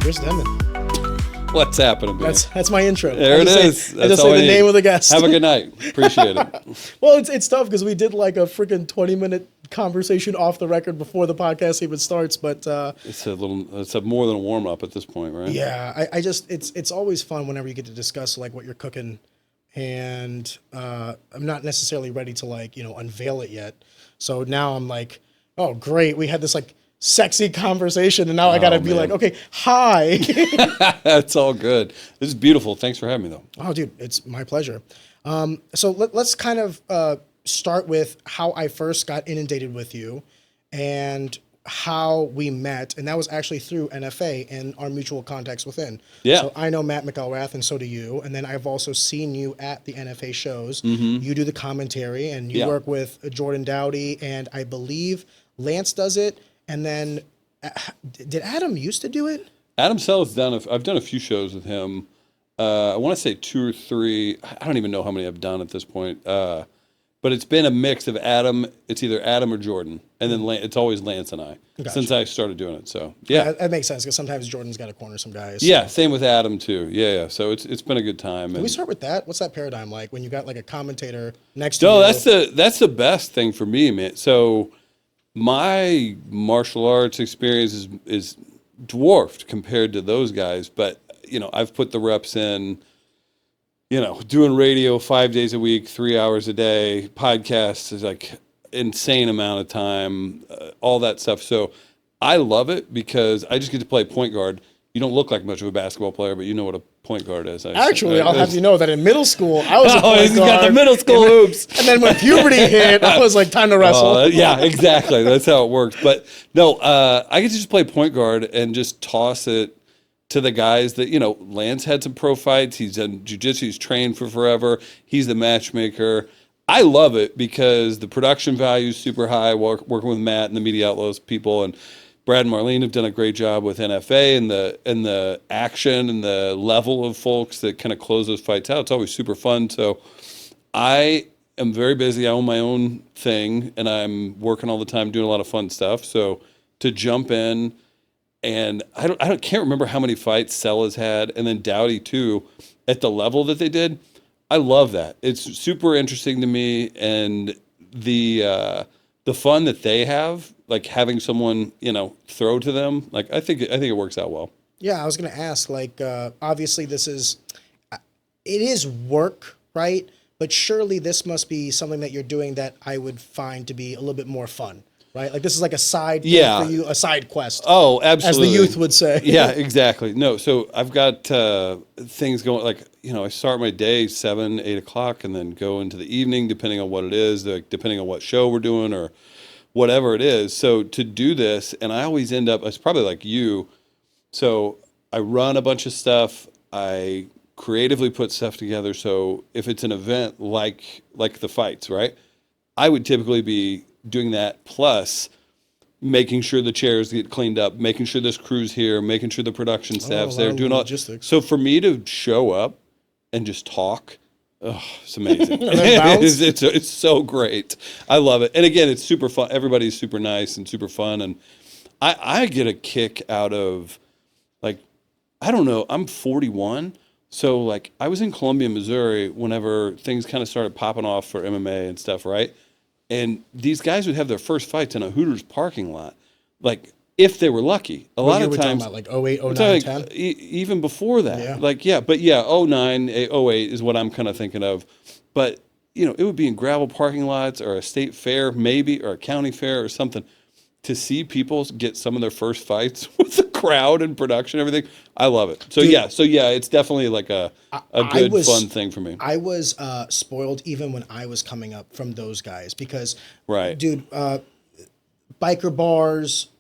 Chris Denman. What's happening, man? That's my intro. There it is. I just say the name of the guest. Have a good night. Appreciate it. Well, it's tough because we did like a freaking 20-minute conversation off the record before the podcast even starts. But it's more than a warm up at this point, right? Yeah, I just it's always fun whenever you get to discuss like what you're cooking, and I'm not necessarily ready to unveil it yet. So now I'm like, oh great, we had this like sexy conversation, and now I gotta be like, okay, hi. That's all good. This is beautiful. Thanks for having me, though. Oh, dude, it's my pleasure. So let's kind of start with how I first got inundated with you, and how we met, and that was actually through NFA and our mutual contacts within. Yeah. So I know Matt McElrath, and so do you. And then I've also seen you at the NFA shows. Mm-hmm. You do the commentary, and you work with Jordan Dowdy, and I believe Lance does it. And then, did Adam used to do it? Adam Sell's done. I've done a few shows with him. I want to say 2 or 3. I don't even know how many I've done at this point. But it's been a mix of Adam. It's either Adam or Jordan, and then it's always Lance and I since I started doing it. So yeah, that makes sense because sometimes Jordan's got to corner some guys. Yeah, so. Same with Adam too. Yeah. So it's been a good time. Can we start with that? What's that paradigm like when you got like a commentator next to you? No, that's the best thing for me, man. So my martial arts experience is dwarfed compared to those guys, but I've put the reps in. Doing radio 5 days a week, 3 hours a day, podcasts is like insane amount of time, all that stuff. So I love it because I just get to play point guard. You don't look like much of a basketball player, but you know what a point guard is. Actually, I'll have you know that in middle school, I was a point guard. Got the middle school hoops. And then when puberty hit, I was like, time to wrestle. Yeah, exactly. That's how it works. But no, I get to just play point guard and just toss it to the guys that, Lance had some pro fights. He's done jiu-jitsu. He's trained for forever. He's the matchmaker. I love it because the production value is super high, working with Matt and the Media Outlaws people, and Brad and Marlene have done a great job with NFA and the action and the level of folks that kind of close those fights out. It's always super fun. So I am very busy. I own my own thing, and I'm working all the time doing a lot of fun stuff. So to jump in, and I can't remember how many fights Sell has had, and then Dowdy too, at the level that they did. I love that. It's super interesting to me, and the fun that they have, like having someone throw to them. Like I think it works out well. Yeah, I was gonna ask. Like, obviously, it is work, right? But surely this must be something that you're doing that I would find to be a little bit more fun. Right? Like this is like a side thing for you, a side quest. Oh, absolutely. As the youth would say. Yeah, exactly. No, so I've got things going, like, I start my day 7, 8 o'clock and then go into the evening, depending on what it is, like, depending on what show we're doing or whatever it is. So to do this, and I always end up, it's probably like you. So I run a bunch of stuff. I creatively put stuff together. So if it's an event like the fights, right? I would typically be doing that, plus making sure the chairs get cleaned up, making sure this crew's here, making sure the production staff's there, doing all logistics. So for me to show up and just talk, it's amazing. it's so great. I love it. And again, it's super fun. Everybody's super nice and super fun. And I get a kick out of, like, I don't know, I'm 41. So like I was in Columbia, Missouri whenever things kind of started popping off for MMA and stuff, right? And these guys would have their first fights in a Hooters parking lot, like if they were lucky. A lot of times, talking about like 08, 09, 10? Even before that. Yeah. But 09, 08 is what I'm kind of thinking of. But, it would be in gravel parking lots or a state fair maybe, or a county fair or something. To see people get some of their first fights with the crowd and production and everything, I love it. So, dude, it's definitely like a good, fun thing for me. I was spoiled even when I was coming up from those guys because, right, dude, biker bars,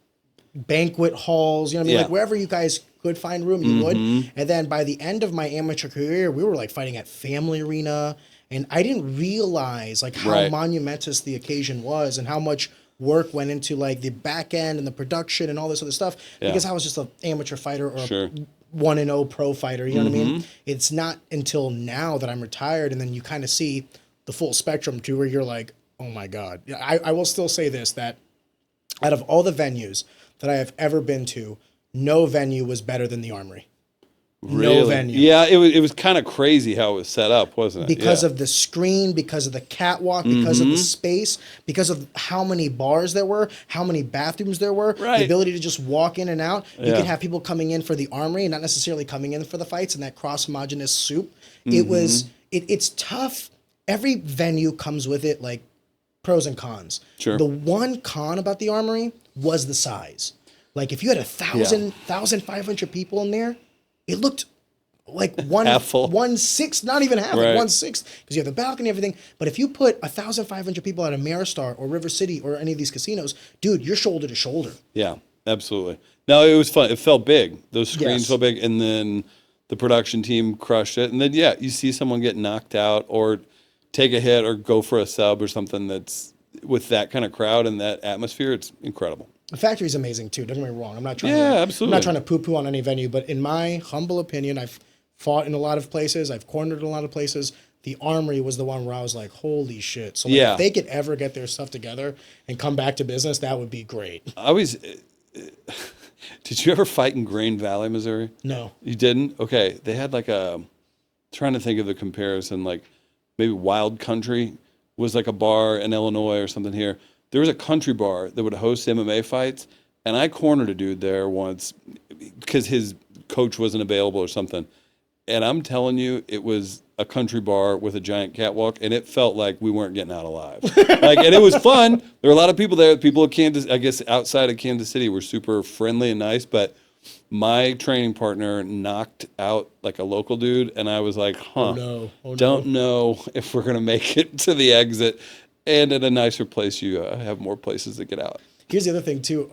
banquet halls, like wherever you guys could find room, you would. And then by the end of my amateur career, we were like fighting at Family Arena, and I didn't realize like how monumentous the occasion was and how much work went into like the back end and the production and all this other stuff because I was just an amateur fighter or a 1-0 pro fighter, you know what I mean? It's not until now that I'm retired and then you kind of see the full spectrum to where you're like, oh my God. I will still say this, that out of all the venues that I have ever been to, no venue was better than the Armory. Really? No venue. Yeah, it was kind of crazy how it was set up, wasn't it? Because of the screen, because of the catwalk, because of the space, because of how many bars there were, how many bathrooms there were, Right. the ability to just walk in and out. You Yeah. could have people coming in for the Armory and not necessarily coming in for the fights and that cross-homogenous soup. It's tough. Every venue comes with it, like, pros and cons. Sure. The one con about the Armory was the size. Like, if you had 1,500 people in there, it looked like Half full. 1/6, not even half, Right. like 1/6, because you have the balcony and everything. But if you put 1,500 people at a Maristar or River City or any of these casinos, dude, you're shoulder to shoulder. Yeah, absolutely. No, it was fun. It felt big. Those screens Yes. felt big, and then the production team crushed it. And then you see someone get knocked out or take a hit or go for a sub or something that's with that kind of crowd and that atmosphere. It's incredible. The factory's amazing too. Don't get me wrong. I'm not trying. Absolutely. I'm not trying to poo-poo on any venue, but in my humble opinion, I've fought in a lot of places. I've cornered in a lot of places. The Armory was the one where I was like, "Holy shit!" So like, if they could ever get their stuff together and come back to business, that would be great. I always. Did you ever fight in Grain Valley, Missouri? No. You didn't? Okay. They had like trying to think of the comparison, like maybe Wild Country was like a bar in Illinois or something here. There was a country bar that would host MMA fights, and I cornered a dude there once because his coach wasn't available or something. And I'm telling you, it was a country bar with a giant catwalk, and it felt like we weren't getting out alive. And it was fun. There were a lot of people there. People of Kansas, I guess, outside of Kansas City were super friendly and nice, but my training partner knocked out like a local dude, and I was like, don't know if we're going to make it to the exit. And at a nicer place, you have more places to get out. Here's the other thing, too.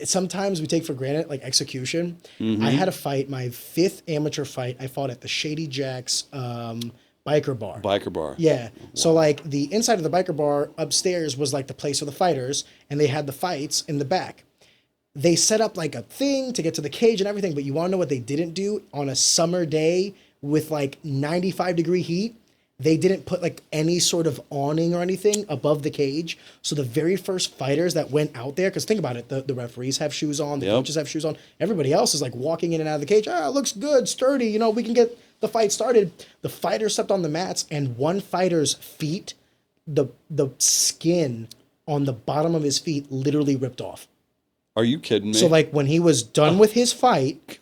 Sometimes we take for granted, like, execution. I had a fight, my 5th amateur fight. I fought at the Shady Jacks biker bar. Biker bar. Yeah. Wow. So, like, the inside of the biker bar upstairs was, like, the place for the fighters, and they had the fights in the back. They set up, like, a thing to get to the cage and everything, but you want to know what they didn't do on a summer day with, like, 95-degree heat? They didn't put like any sort of awning or anything above the cage. So the very first fighters that went out there, because think about it, the referees have shoes on, the coaches have shoes on. Everybody else is like walking in and out of the cage. Ah, it looks good, sturdy. You know, we can get the fight started. The fighter stepped on the mats, and one fighter's feet, the skin on the bottom of his feet literally ripped off. Are you kidding me? So like when he was done with his fight,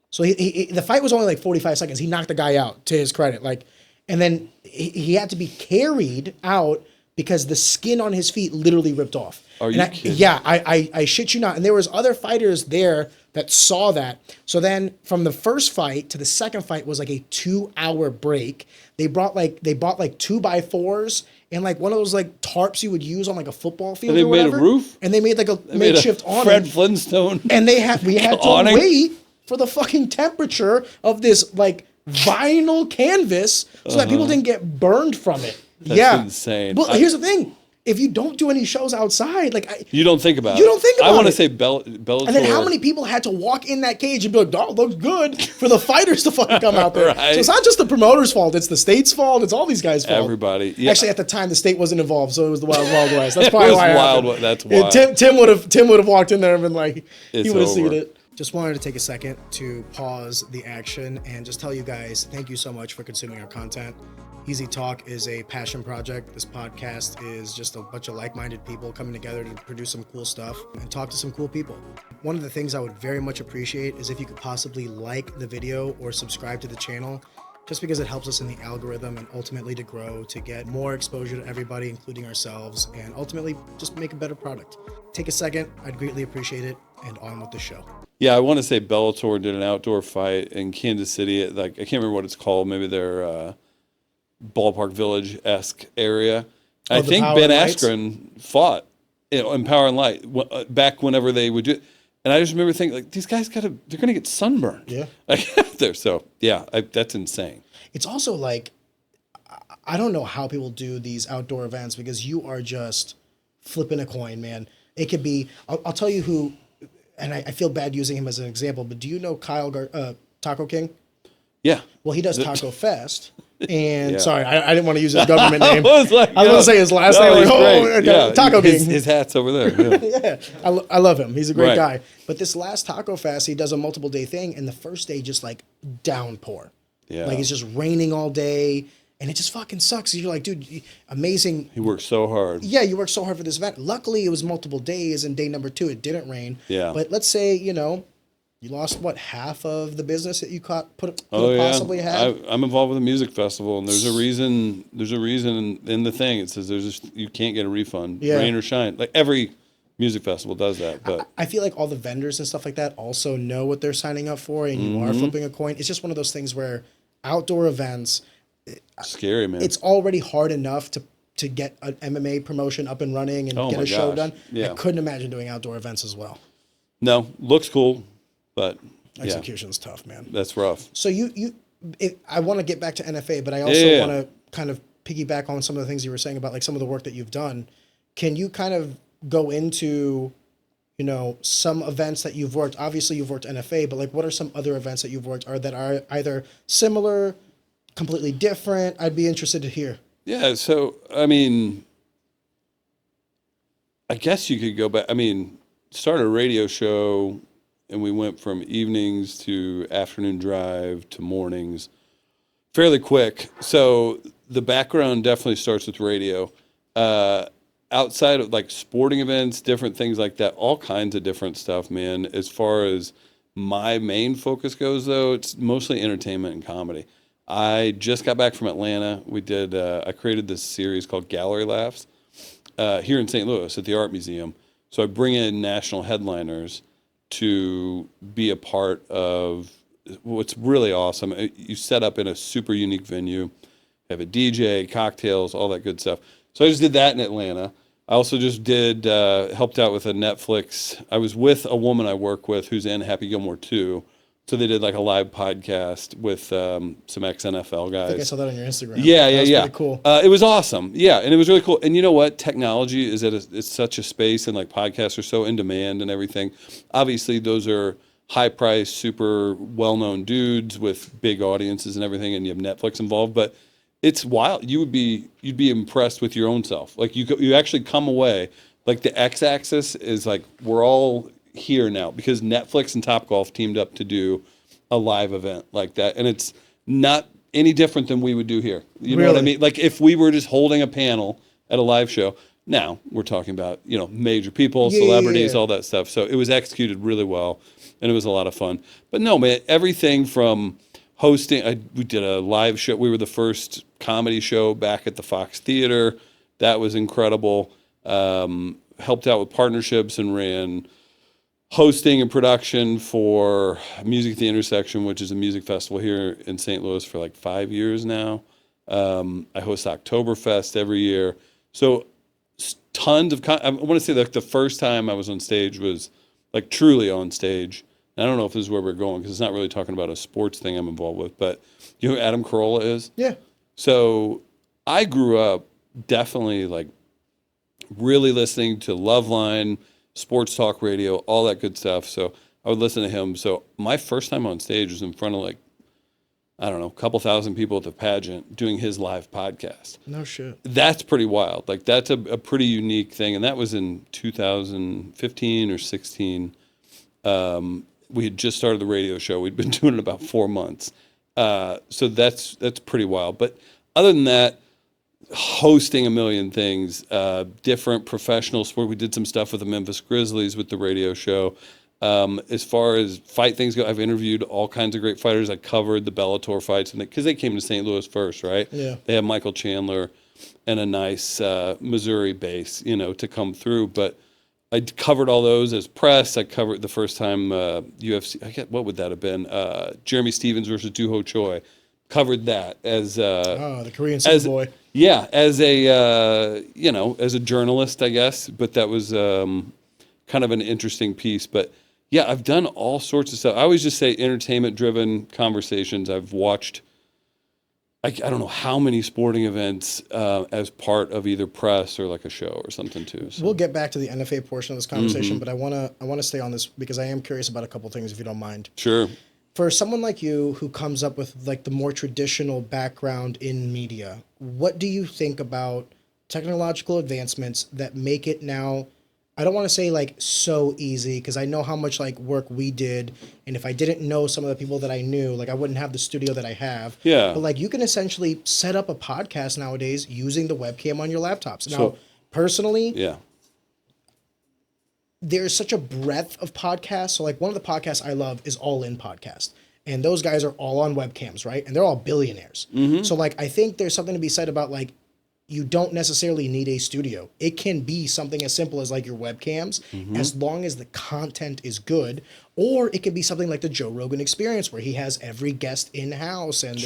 so the fight was only like 45 seconds. He knocked the guy out, to his credit. Like, and then he had to be carried out because the skin on his feet literally ripped off. Are you kidding? Yeah, I shit you not. And there was other fighters there that saw that. So then from the first fight to the second fight was like a 2-hour break. They bought like 2x4s and like one of those like tarps you would use on like a football field. And they or whatever. made a roof? And they made like a makeshift awning. Fred Flintstone. And we had to awning? wait for the fucking temperature of this like vinyl canvas so that people didn't get burned from it. That's insane. But here's the thing. If you don't do any shows outside, like you don't think about it. You don't think about it. I want to say Bellator. And then how many people had to walk in that cage and be like, "Oh, looks good," for the fighters to fucking come out there. Right. So it's not just the promoter's fault; it's the state's fault. It's all these guys' fault. Everybody. Yeah. Actually, at the time, the state wasn't involved, so it was the Wild West. That's probably why. Wild. That's wild. Yeah, Tim would have walked in there and been like, he would have seen over. it. Just wanted to take a second to pause the action and just tell you guys, thank you so much for consuming our content. Easy Talk is a passion project. This podcast is just a bunch of like-minded people coming together to produce some cool stuff and talk to some cool people. One of the things I would very much appreciate is if you could possibly like the video or subscribe to the channel, just because it helps us in the algorithm and ultimately to grow, to get more exposure to everybody, including ourselves, and ultimately just make a better product. Take a second. I'd greatly appreciate it, and on with the show. Yeah, I want to say Bellator did an outdoor fight in Kansas City. Like I can't remember what it's called. Maybe their Ballpark Village-esque area. I think Ben Askren fought, in Power and Light back whenever they would do it. And I just remember thinking, like, these guys they're going to get sunburned. Yeah. Like, out there. So, yeah, that's insane. It's also like, I don't know how people do these outdoor events because you are just flipping a coin, man. It could be, I'll tell you who, and I feel bad using him as an example, but do you know Taco King? Yeah. Well, he does Taco Fest, And sorry, I didn't want to use his government name. I was like, I was going to say his last name. Like, Taco King. His hat's over there. Yeah, I love him. He's a great guy. But this last Taco Fest, he does a multiple day thing, and the first day just like downpour. Yeah, like it's just raining all day, and it just fucking sucks. You're like, dude, amazing. He worked so hard. Yeah, you worked so hard for this event. Luckily, it was multiple days, and day number 2, it didn't rain. Yeah. But let's say, you know, you lost, what, half of the business that you possibly had? I'm involved with a music festival, and there's a reason in the thing. It says you can't get a refund, rain or shine. Like every music festival does that. But I feel like all the vendors and stuff like that also know what they're signing up for, and you are flipping a coin. It's just one of those things where outdoor events... Scary, man. It's already hard enough to get an MMA promotion up and running and get a show done. Yeah. I couldn't imagine doing outdoor events as well. No, looks cool. But execution's tough, man. That's rough. So I want to get back to NFA, but I also want to kind of piggyback on some of the things you were saying about like some of the work that you've done. Can you kind of go into, you know, some events that you've worked? Obviously, you've worked NFA, but like, what are some other events that you've worked that are either similar, completely different? I'd be interested to hear. Yeah. So I mean, I guess you could go back. I mean, start a radio show. And we went from evenings to afternoon drive to mornings fairly quick. So the background definitely starts with radio. Outside of like sporting events, different things like that, all kinds of different stuff, man. As far as my main focus goes, though, it's mostly entertainment and comedy. I just got back from Atlanta. I created this series called Gallery Laughs here in St. Louis at the Art Museum. So I bring in national headliners to be a part of what's really awesome. You set up in a super unique venue, have a DJ, cocktails, all that good stuff. So I just did that in Atlanta. I also just helped out with a Netflix. I was with a woman I work with who's in Happy Gilmore 2. So they did like a live podcast with some ex-NFL guys. I think I saw that on your Instagram. Yeah. Pretty cool. It was awesome. Yeah, and it was really cool. And you know what? Technology is it's such a space, and like podcasts are so in demand and everything. Obviously, those are high-priced, super well-known dudes with big audiences and everything, and you have Netflix involved. But it's wild. You'd be impressed with your own self. Like you actually come away. Like the X-axis is like we're all here now because Netflix and Topgolf teamed up to do a live event like that, and it's not any different than we would do here. You know what I mean? Like if we were just holding a panel at a live show. Now we're talking about, you know, major people, celebrities, all that stuff. So it was executed really well, and it was a lot of fun. But no, man, everything from hosting. We did a live show. We were the first comedy show back at the Fox Theater. That was incredible. Helped out with partnerships and ran hosting and production for Music at the Intersection, which is a music festival here in St. Louis for like 5 years now. I host Oktoberfest every year. So tons of, I want to say like the first time I was on stage was like truly on stage. And I don't know if this is where we're going because it's not really talking about a sports thing I'm involved with, but you know who Adam Carolla is? Yeah. So I grew up definitely like really listening to Loveline, sports talk radio, all that good stuff. So I would listen to him. So my first time on stage was in front of like, I don't know, a couple thousand people at the pageant doing his live podcast. No shit. That's pretty wild. Like that's a pretty unique thing. And that was in 2015 or 16. We had just started the radio show. We'd been doing it about 4 months. So that's pretty wild. But other than that, hosting a million things, different professional sport. We did some stuff with the Memphis Grizzlies with the radio show. As far as fight things go, I've interviewed all kinds of great fighters. I covered the Bellator fights because they came to St. Louis first, right? Yeah. They have Michael Chandler and a nice Missouri base, you know, to come through. But I covered all those as press. I covered the first time UFC. What would that have been? Jeremy Stevens versus Doo Ho Choi. Covered that as the Korean Super Boy. Yeah, as a as a journalist, I guess. But that was kind of an interesting piece. But yeah, I've done all sorts of stuff. I always just say entertainment-driven conversations. I've watched. I don't know how many sporting events as part of either press or like a show or something too. So. We'll get back to the NFA portion of this conversation, but I wanna stay on this because I am curious about a couple things if you don't mind. Sure. For someone like you who comes up with like the more traditional background in media, what do you think about technological advancements that make it now? I don't want to say like so easy because I know how much like work we did, and if I didn't know some of the people that I knew, like I wouldn't have the studio that I have. Yeah. But like you can essentially set up a podcast nowadays using the webcam on your laptops. Now, So, personally, yeah. there's such a breadth of podcasts. So like one of the podcasts I love is All In Podcast. And those guys are all on webcams, right? And they're all billionaires. So like I think there's something to be said about like you don't necessarily need a studio. It can be something as simple as like your webcams, as long as the content is good. Or it could be something like the Joe Rogan Experience, where he has every guest in house and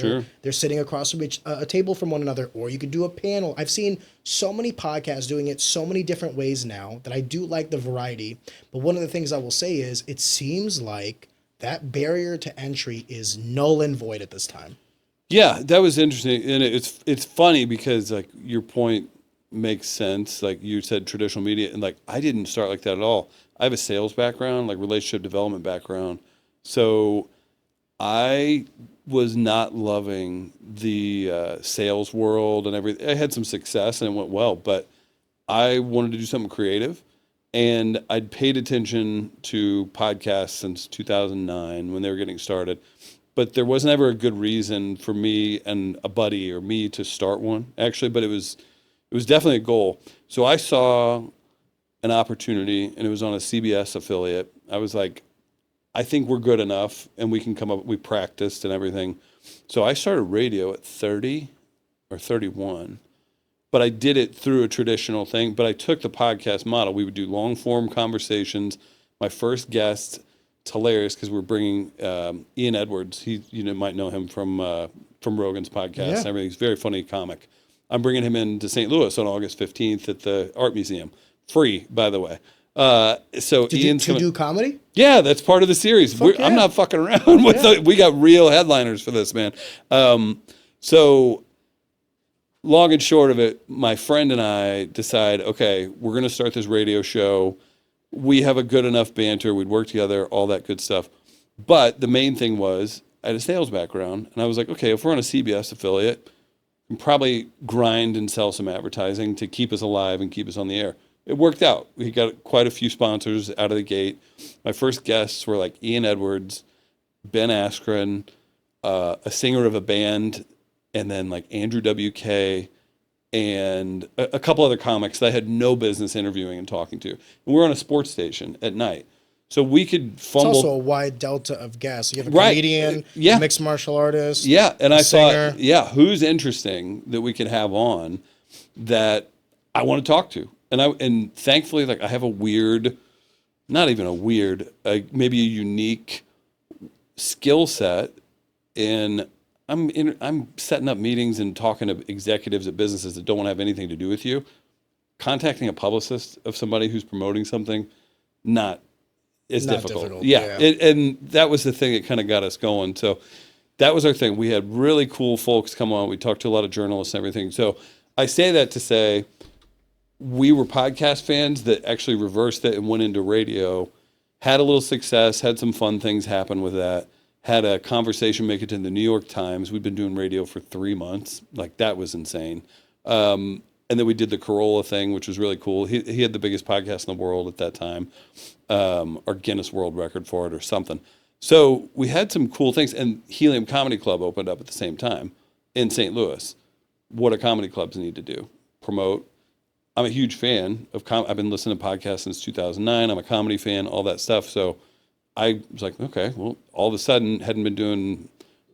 they're sitting across from a table from one another. Or you could do a panel. I've seen so many podcasts doing it so many different ways now that I do like the variety. But one of the things I will say is it seems like that barrier to entry is null and void at this time. Yeah, that was interesting, and it's funny because like your point makes sense. Like you said, traditional media, and like I didn't start like that at all. I have a sales background, like relationship development background, so I was not loving the sales world and everything. I had some success and it went well, but I wanted to do something creative, and I'd paid attention to podcasts since 2009 when they were getting started. But there wasn't ever a good reason for me and a buddy or me to start one, actually. But it was definitely a goal. So I saw an opportunity, and it was on a CBS affiliate. I was like, I think we're good enough, and we can come up. We practiced and everything. So I started radio at 30 or 31, but I did it through a traditional thing. But I took the podcast model. We would do long form conversations. My first guest. It's hilarious because we're bringing Ian Edwards. He, might know him from Rogan's podcast and everything. He's a very funny comic. I'm bringing him into St. Louis on August 15th at the Art Museum. Free, by the way. So Ian's to do comedy? Yeah, that's part of the series. I'm not fucking around with we got real headliners for this, man. So long and short of it, my friend and I decide, okay, we're going to start this radio show. We have a good enough banter. We'd work together, all that good stuff. But the main thing was I had a sales background. And I was like, okay, if we're on a CBS affiliate, we can probably grind and sell some advertising to keep us alive and keep us on the air. It worked out. We got quite a few sponsors out of the gate. My first guests were like Ian Edwards, Ben Askren, a singer of a band, and then like Andrew WK, and a couple other comics that I had no business interviewing and talking to. And we were on a sports station at night. So we could fumble. It's also a wide delta of guests. You have a comedian, a mixed martial artist, and I singer. thought, who's interesting that we could have on that I want to talk to. And thankfully, like I have a weird, not even a weird, maybe a unique skill set in I'm setting up meetings and talking to executives at businesses that don't want to have anything to do with you. Contacting a publicist of somebody who's promoting something, not difficult. Yeah. And that was the thing that kind of got us going. So that was our thing. We had really cool folks come on. We talked to a lot of journalists and everything. So I say that to say we were podcast fans that actually reversed it and went into radio, had a little success, had some fun things happen with that. Had a conversation make it to the New York Times. We've been doing radio for 3 months. Like, that was insane. And then we did the Corolla thing, which was really cool. He had the biggest podcast in the world at that time, or Guinness World Record for it or something. So we had some cool things. And Helium Comedy Club opened up at the same time in St. Louis. What do comedy clubs need to do? Promote. I'm a huge fan of I've been listening to podcasts since 2009. I'm a comedy fan, all that stuff. So I was like, okay, well, all of a sudden, hadn't been doing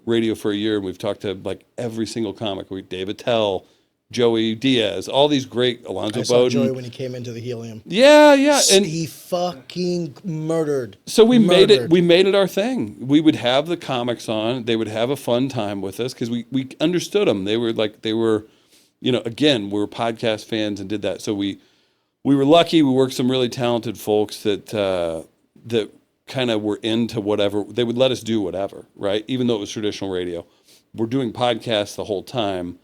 radio for a year, and we've talked to like every single comic. David Tell, Joey Diaz, all these great, Alonzo I saw Bowden. Joey when he came into the Helium. Yeah, and he fucking murdered. So we made it our thing. We would have the comics on. They would have a fun time with us because we understood them. They were, again, we were podcast fans and did that. So we were lucky. We worked some really talented folks that kind of were into whatever. They would let us do whatever, right? Even though it was traditional radio. We're doing podcasts the whole time,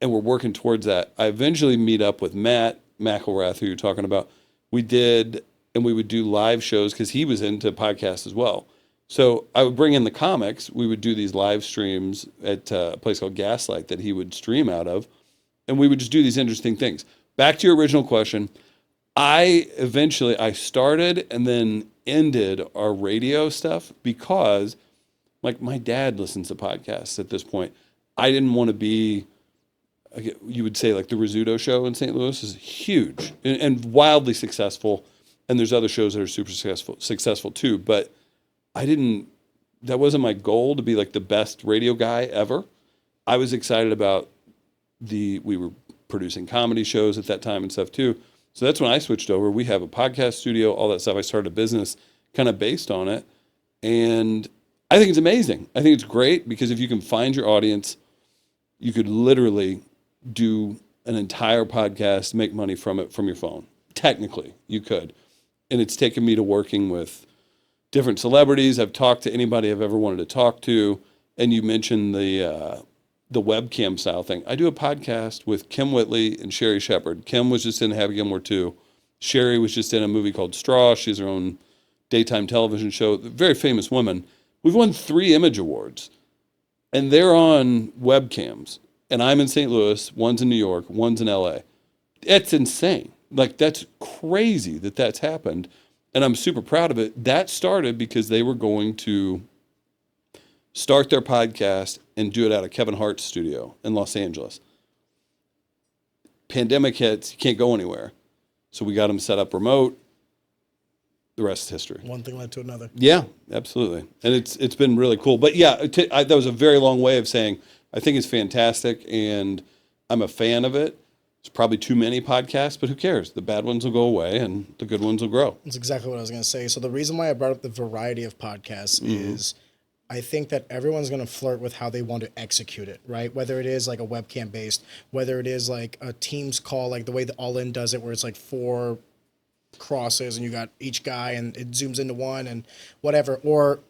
and we're working towards that. I eventually meet up with Matt McElrath, who you're talking about. We would do live shows because he was into podcasts as well. So I would bring in the comics. We would do these live streams at a place called Gaslight that he would stream out of. And we would just do these interesting things. Back to your original question, I started and then ended our radio stuff because, like, my dad listens to podcasts at this point. I didn't want to be, you would say, like the Rizzuto show in St. Louis is huge and wildly successful. And there's other shows that are super successful too. But that wasn't my goal to be like the best radio guy ever. I was excited about we were producing comedy shows at that time and stuff too. So that's when I switched over. We have a podcast studio, all that stuff. I started a business kind of based on it. And I think it's amazing. I think it's great because if you can find your audience, you could literally do an entire podcast, make money from it from your phone. Technically, you could. And it's taken me to working with different celebrities. I've talked to anybody I've ever wanted to talk to. And you mentioned the webcam style thing. I do a podcast with Kim Whitley and Sherry Shepard. Kim was just in Happy Gilmore 2. Sherry was just in a movie called Straw. She has her own daytime television show. Very famous woman. We've won 3 Image Awards. And they're on webcams. And I'm in St. Louis. One's in New York. One's in LA. It's insane. Like, that's crazy that that's happened. And I'm super proud of it. That started because they were going to start their podcast and do it out of Kevin Hart's studio in Los Angeles. Pandemic hits, you can't go anywhere. So we got them set up remote. The rest is history. One thing led to another. Yeah, absolutely. And it's been really cool. But yeah, that was a very long way of saying I think it's fantastic and I'm a fan of it. It's probably too many podcasts, but who cares? The bad ones will go away and the good ones will grow. That's exactly what I was going to say. So the reason why I brought up the variety of podcasts is I think that everyone's going to flirt with how they want to execute it, right? Whether it is like a webcam based, whether it is like a Teams call, like the way the All In does it, where it's like 4 crosses and you got each guy and it zooms into one and whatever, or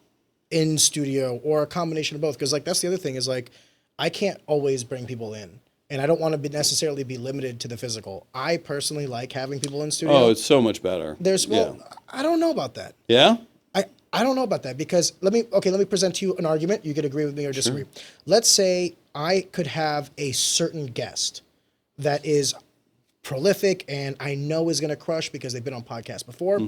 in studio or a combination of both. Because like that's the other thing is like I can't always bring people in. And I don't want to necessarily be limited to the physical. I personally like having people in studio. Oh, it's so much better. I don't know about that. Yeah? I don't know about that because let me present to you an argument. You could agree with me or disagree. Sure. Let's say I could have a certain guest that is prolific and I know is going to crush because they've been on podcasts before,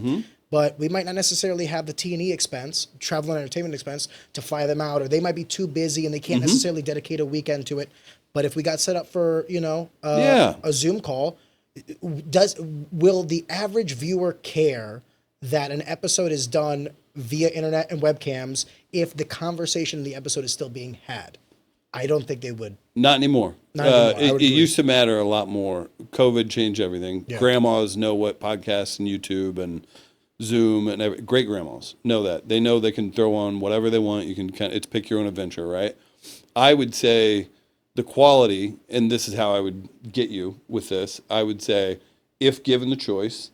but we might not necessarily have the T&E expense, travel and entertainment expense, to fly them out, or they might be too busy and they can't necessarily dedicate a weekend to it. But if we got set up for, a Zoom call, will the average viewer care that an episode is done via internet and webcams if the conversation in the episode is still being had? I don't think they would. Not anymore. It used to matter a lot more. COVID changed everything. Yeah. Grandmas know what podcasts and YouTube and Zoom and great grandmas know that. They know they can throw on whatever they want. You can it's pick your own adventure, right? I would say the quality, and this is how I would get you with this, I would say if given the choice,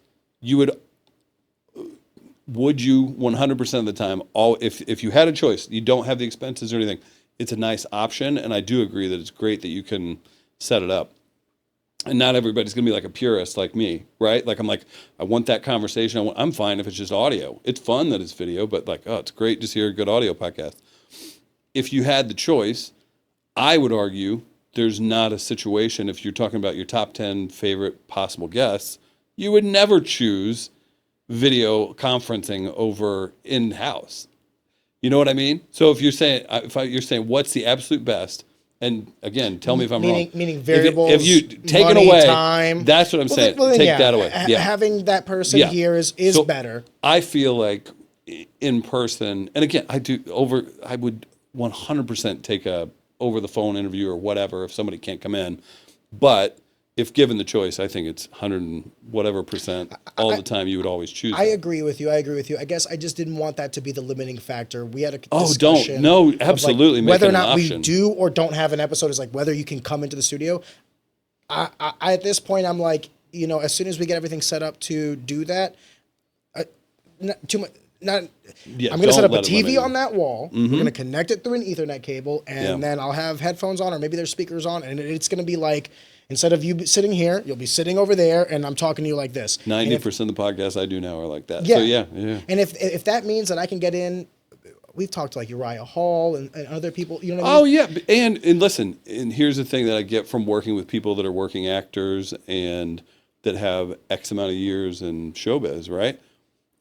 would you 100% of the time, if you had a choice, you don't have the expenses or anything, it's a nice option, and I do agree that it's great that you can set it up. And not everybody's going to be like a purist like me, right? Like I'm like, I want that conversation. I'm fine if it's just audio. It's fun that it's video, but like, oh, it's great to hear a good audio podcast. If you had the choice, I would argue there's not a situation, if you're talking about your top 10 favorite possible guests, you would never choose video conferencing over in-house. You know what I mean? So if you're saying, what's the absolute best, and again, tell me if I'm wrong. Meaning variables, if you take money, it away, time. That's what I'm saying. Take that away. Yeah. Having that person here is so better. I feel like in person, and again, I would 100% take a over the phone interview or whatever if somebody can't come in. But if given the choice, I think it's 100 and whatever percent all the time you would always choose. I agree with you. I guess I just didn't want that to be the limiting factor. We had a discussion. No, absolutely. Like whether or not we do or don't have an episode is like whether you can come into the studio. I at this point, I'm like, as soon as we get everything set up to do that, I'm going to set up a TV on that wall. We're going to connect it through an Ethernet cable, and then I'll have headphones on, or maybe there's speakers on, and it's going to be like, instead of you sitting here, you'll be sitting over there, and I'm talking to you like this. 90% of the podcasts I do now are like that. Yeah. So, yeah. And if that means that I can get in we've talked to like Uriah Hall and other people, you know what I Oh mean? yeah, and listen, and here's the thing that I get from working with people that are working actors and that have X amount of years in showbiz, right?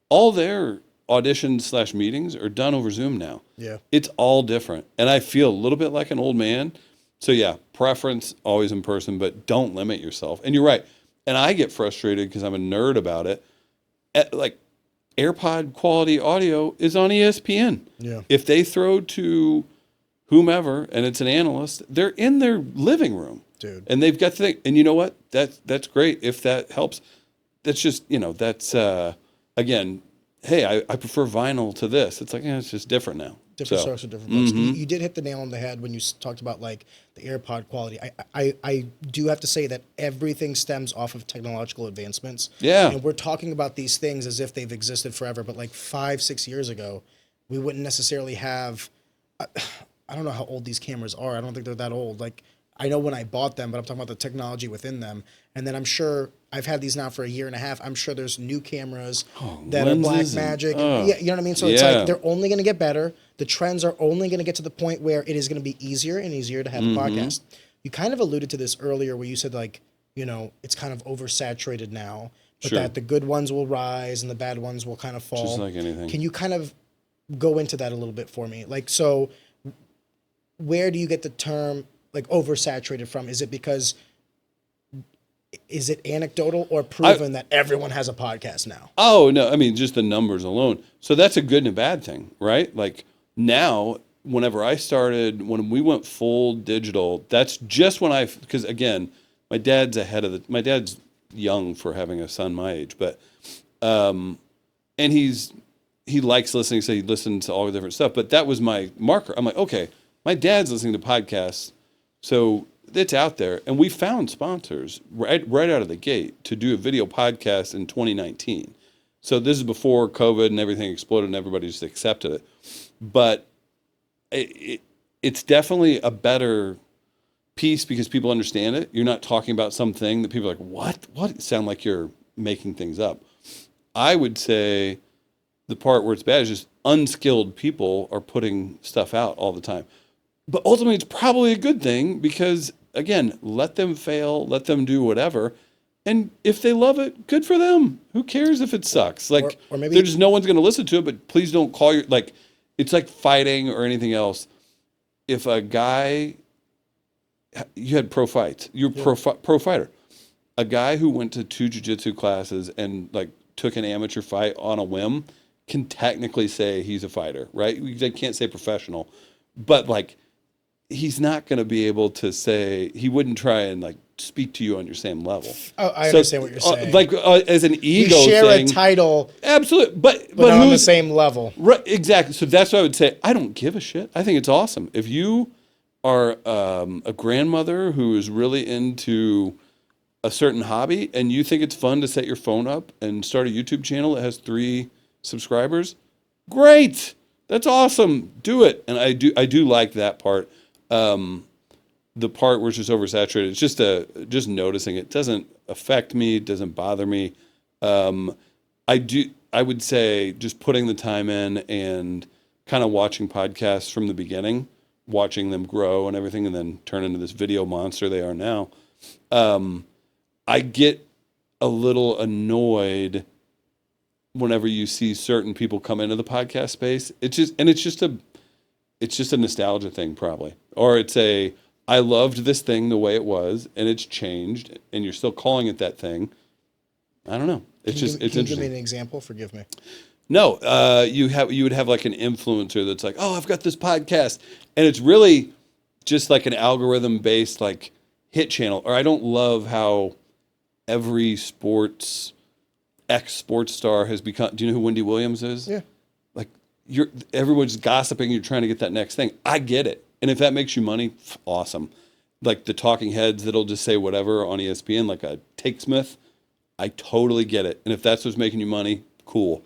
All their auditions / meetings are done over Zoom now. Yeah. It's all different. And I feel a little bit like an old man. So yeah, preference always in person, but don't limit yourself. And you're right. And I get frustrated because I'm a nerd about it. Like AirPod quality audio is on ESPN. Yeah. If they throw to whomever and it's an analyst, they're in their living room. Dude. And they've got to think, and you know what? That's great if that helps. That's just, that's again, hey, I prefer vinyl to this. It's like, it's just different now. Different source of different books. You did hit the nail on the head when you talked about like the AirPod quality. I do have to say that everything stems off of technological advancements. Yeah. And we're talking about these things as if they've existed forever. But like 5-6 years ago, we wouldn't necessarily have. I don't know how old these cameras are. I don't think they're that old. Like I know when I bought them, but I'm talking about the technology within them. And then I'm sure I've had these now for a year and a half. I'm sure there's new cameras that are Blackmagic. Yeah, you know what I mean? So it's like they're only going to get better. The trends are only going to get to the point where it is going to be easier and easier to have a podcast. You kind of alluded to this earlier where you said like, it's kind of oversaturated now, but that the good ones will rise and the bad ones will kind of fall. Just like anything. Can you kind of go into that a little bit for me? Like, so where do you get the term like oversaturated from? Is it anecdotal or proven that everyone has a podcast now? Oh, no. I mean, just the numbers alone. So that's a good and a bad thing, right? Like now, whenever I started, when we went full digital, that's just when because again, my dad's young for having a son my age, but, and he likes listening, so he listens to all the different stuff, but that was my marker. I'm like, okay, my dad's listening to podcasts, so it's out there. And we found sponsors right out of the gate to do a video podcast in 2019. So this is before COVID and everything exploded and everybody just accepted it. But it's definitely a better piece because people understand it. You're not talking about something that people are like, what? What? It sound like you're making things up. I would say the part where it's bad is just unskilled people are putting stuff out all the time. But ultimately, it's probably a good thing because, again, let them fail, let them do whatever. And if they love it, good for them. Who cares if it sucks? Like, or maybe there's no one's going to listen to it, but please don't call it's like fighting or anything else. If a guy, you had pro fights, you're pro fighter. A guy who went to 2 jiu-jitsu classes and like took an amateur fight on a whim can technically say he's a fighter, right? They can't say professional, but like, he's not going to be able to say, he wouldn't try and like speak to you on your same level. Oh, I understand what you're saying. As an ego you share thing, a title, absolutely, but not on the same level. Right, exactly. So that's what I would say. I don't give a shit. I think it's awesome. If you are a grandmother who is really into a certain hobby and you think it's fun to set your phone up and start a YouTube channel that has 3 subscribers, great. That's awesome. Do it. And I do like that part. The part where it's just oversaturated, it's just noticing it doesn't affect me. It doesn't bother me. I would say just putting the time in and kind of watching podcasts from the beginning, watching them grow and everything, and then turn into this video monster they are now. I get a little annoyed whenever you see certain people come into the podcast space. It's just a nostalgia thing probably, or it's I loved this thing the way it was and it's changed and you're still calling it that thing. I don't know. It's interesting. Give me an example? Forgive me. No, you would have like an influencer that's like, oh, I've got this podcast, and it's really just like an algorithm based like hit channel. Or I don't love how every sports star has become. Do you know who Wendy Williams is? Yeah. Like everyone's gossiping. You're trying to get that next thing. I get it, and if that makes you money, awesome. Like the talking heads that'll just say whatever on ESPN, like a Take Smith. I totally get it. And if that's what's making you money, cool.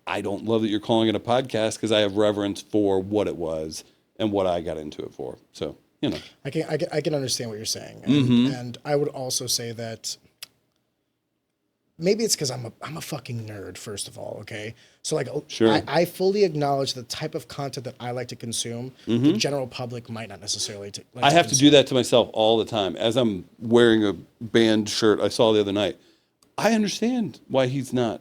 I don't love that you're calling it a podcast because I have reverence for what it was and what I got into it for. So, you know. I can understand what you're saying. And I would also say that maybe it's because I'm a fucking nerd, first of all, okay? So like Sure. I fully acknowledge the type of content that I like to consume, the general public might not necessarily like I have to consume. do that to myself all the time. As I'm wearing a band shirt I saw the other night, I understand why he's not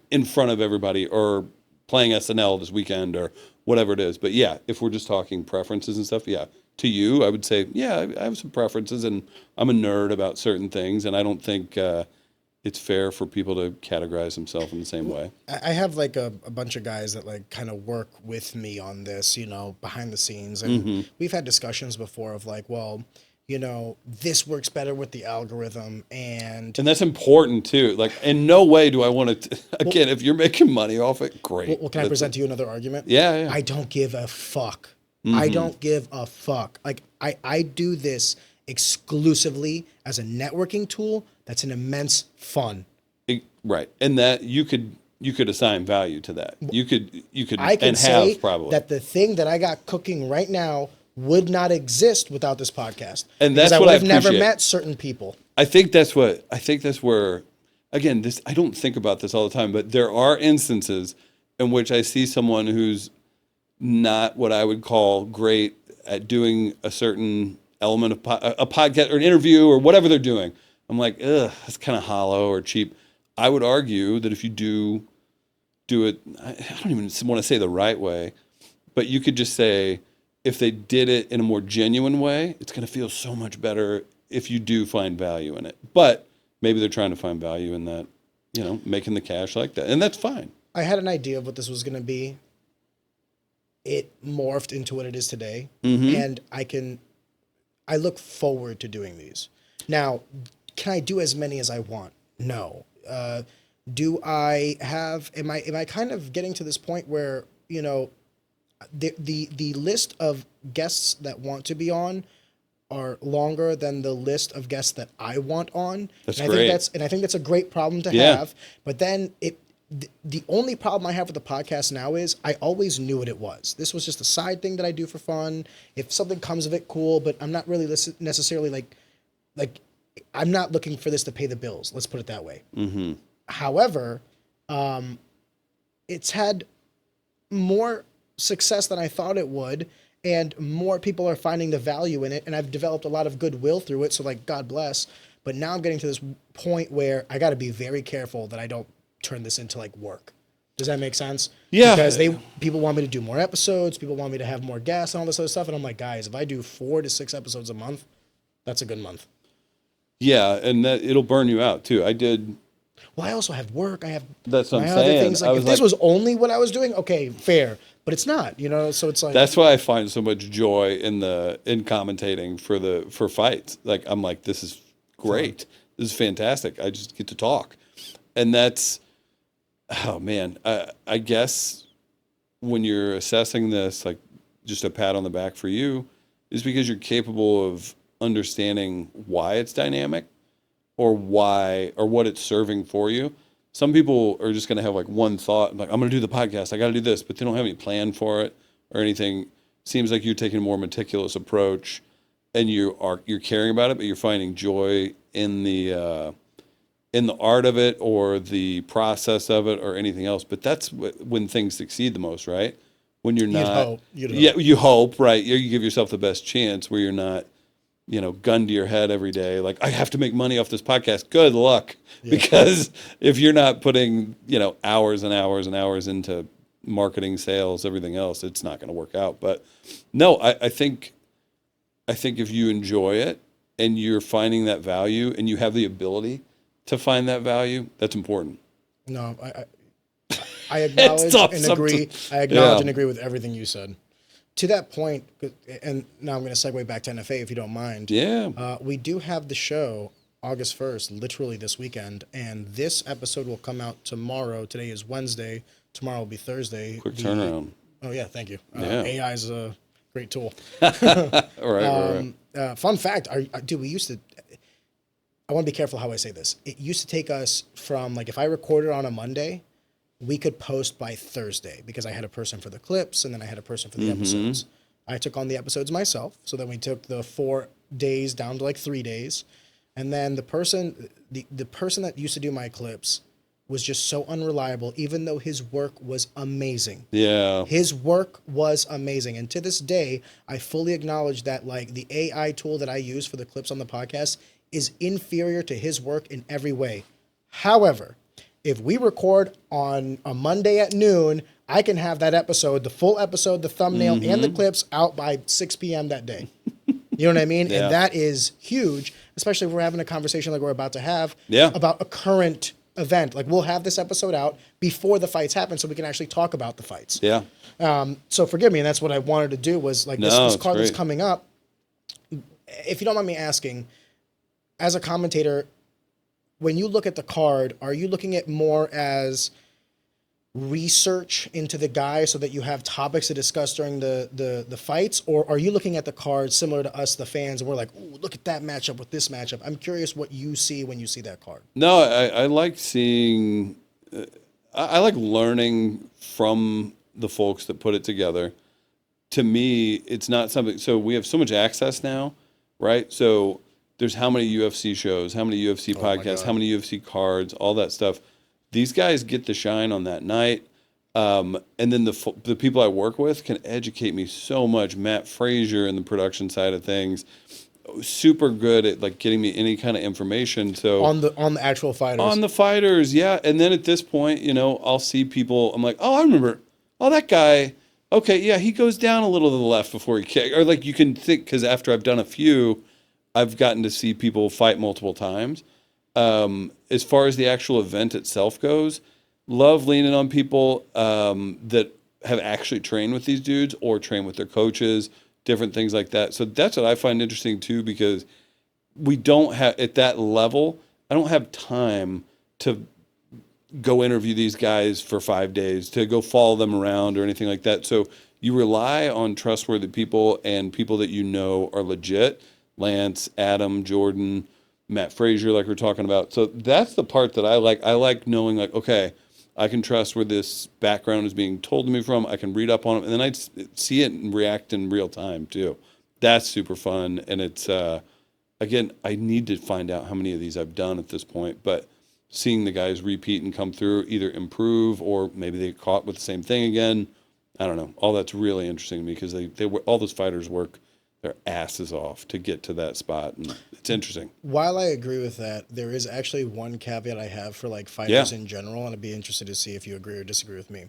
in front of everybody or playing SNL this weekend or whatever it is. But yeah, if we're just talking preferences and stuff, yeah, to you, I would say, yeah, I have some preferences and I'm a nerd about certain things. And I don't think it's fair for people to categorize themselves in the same way. I have like a bunch of guys that like kind of work with me on this, behind the scenes. And we've had discussions before of like, well, this works better with the algorithm. And that's important too. Like, in no way do I want to, again, if you're making money off it, great. Well, can I present to you another argument? Yeah. I don't give a fuck. I don't give a fuck. Like, I do this exclusively as a networking tool. That's an immense fun. Right. And that you could assign value to that. You could I can and say have probably that the thing that I got cooking right now would not exist without this podcast. And because that's what I would have never appreciate. met certain people. I think that's where, again, this, I don't think about this all the time, but there are instances in which I see someone who's not what I would call great at doing a certain element of a podcast or an interview or whatever they're doing. I'm like, ugh, that's kind of hollow or cheap. I would argue that if you do it, I don't even want to say the right way, but you could just say, if they did it in a more genuine way, it's going to feel so much better if you do find value in it. But maybe they're trying to find value in that, making the cash like that. And that's fine. I had an idea of what this was going to be. It morphed into what it is today. And I look forward to doing these. Now, can I do as many as I want? No. Do I am I kind of getting to this point where, the list of guests that want to be on are longer than the list of guests that I want on. That's and great. I think that's a great problem to Yeah. have. But then the only problem I have with the podcast now is I always knew what it was. This was just a side thing that I do for fun. If something comes of it, cool. But I'm not really necessarily like I'm not looking for this to pay the bills. Let's put it that way. However, it's had more success than I thought it would, and more people are finding the value in it, and I've developed a lot of goodwill through it, so like, God bless. But now I'm getting to this point where I got to be very careful that I don't turn this into like work. Does that make sense? Yeah. Because people want me to do more episodes, people want me to have more guests and all this other stuff, and I'm like, guys, if I do 4 to 6 episodes a month, that's a good month. Yeah, and that it'll burn you out too. Well, I also have work. I have That's what my I'm other saying. things. Like, if this was only what I was doing, okay, fair. But it's not, so it's like that's why I find so much joy in commentating for fights. Like, I'm like, this is great. This is fantastic. I just get to talk. And that's, oh man, I guess when you're assessing this, like, just a pat on the back for you is because you're capable of understanding why it's dynamic or what it's serving for you. Some people are just going to have like one thought, like, I'm going to do the podcast, I got to do this, but they don't have any plan for it or anything. Seems like you're taking a more meticulous approach and you're caring about it, but you're finding joy in the art of it or the process of it or anything else. But that's when things succeed the most, right? When you're not, You'd hope. Yeah, you hope, right? You give yourself the best chance where you're not, gun to your head every day. Like, I have to make money off this podcast. Good luck. Yeah. Because if you're not putting, hours and hours and hours into marketing, sales, everything else, it's not going to work out. But no, I think if you enjoy it and you're finding that value and you have the ability to find that value, that's important. No, I acknowledge and agree. I acknowledge and agree with everything you said. To that point, and now I'm going to segue back to NFA if you don't mind. Yeah. We do have the show August 1st, literally this weekend, and this episode will come out tomorrow. Today is Wednesday. Tomorrow will be Thursday. Quick turnaround. Oh, yeah, thank you. Yeah. AI is a great tool. Right. Fun fact, we used to... I want to be careful how I say this. It used to take us from, like, if I recorded on a Monday, we could post by Thursday because I had a person for the clips and then I had a person for the episodes. I took on the episodes myself. So then we took the 4 days down to like 3 days. And then the person that used to do my clips was just so unreliable, even though his work was amazing. Yeah. His work was amazing. And to this day, I fully acknowledge that like the AI tool that I use for the clips on the podcast is inferior to his work in every way. However, if we record on a Monday at noon, I can have that episode, the full episode, the thumbnail, and the clips out by 6 p.m. that day. You know what I mean? Yeah. And that is huge, especially if we're having a conversation like we're about to have about a current event. Like we'll have this episode out before the fights happen so we can actually talk about the fights. Yeah. So forgive me, and that's what I wanted to do was like this card that's coming up. If you don't mind me asking, as a commentator, when you look at the card, are you looking at more as research into the guy so that you have topics to discuss during the fights, or are you looking at the card similar to us, the fans, and we're like, ooh, look at that matchup with this matchup? I'm curious what you see when you see that card. No, I like seeing, I like learning from the folks that put it together. To me, it's not something, so we have so much access now, right? So there's how many UFC shows, how many UFC podcasts, how many UFC cards, all that stuff. These guys get the shine on that night. And then the people I work with can educate me so much. Matt Frazier in the production side of things, super good at like getting me any kind of information. So on the actual fighters. On the fighters, yeah. And then at this point, you know, I'll see people, I'm like, oh, I remember, oh, that guy, okay, yeah, he goes down a little to the left before he kicks. Or like you can think, because after I've done a few, I've gotten to see people fight multiple times. As far as the actual event itself goes, love leaning on people that have actually trained with these dudes or trained with their coaches, different things like that. So that's what I find interesting too, because we don't have, at that level, I don't have time to go interview these guys for 5 days, to go follow them around or anything like that. So you rely on trustworthy people and people that you know are legit. Lance, Adam, Jordan, Matt Frazier, like we're talking about. So that's the part that I like. I like knowing, like, okay, I can trust where this background is being told to me from. I can read up on it, and then I see it and react in real time too. That's super fun, and it's again, I need to find out how many of these I've done at this point, but seeing the guys repeat and come through, either improve or maybe they get caught with the same thing again. I don't know. All that's really interesting to me because they all those fighters work their asses off to get to that spot, and it's interesting. While I agree with that, there is actually one caveat I have for like fighters in general, and I'd be interested to see if you agree or disagree with me.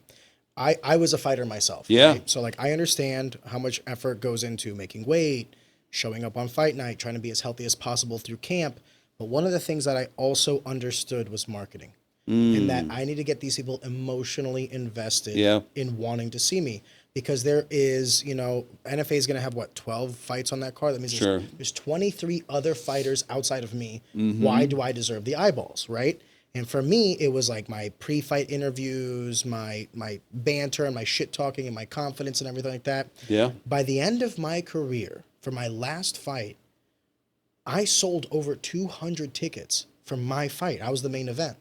I was a fighter myself. Yeah. Right? So like I understand how much effort goes into making weight, showing up on fight night, trying to be as healthy as possible through camp. But one of the things that I also understood was marketing. And that I need to get these people emotionally invested in wanting to see me. Because there is, you know, NFA is going to have, 12 fights on that card? That means there's 23 other fighters outside of me. Why do I deserve the eyeballs, right? And for me, it was like my pre-fight interviews, my banter and my shit talking and my confidence and everything like that. Yeah. By the end of my career, for my last fight, I sold over 200 tickets for my fight. I was the main event.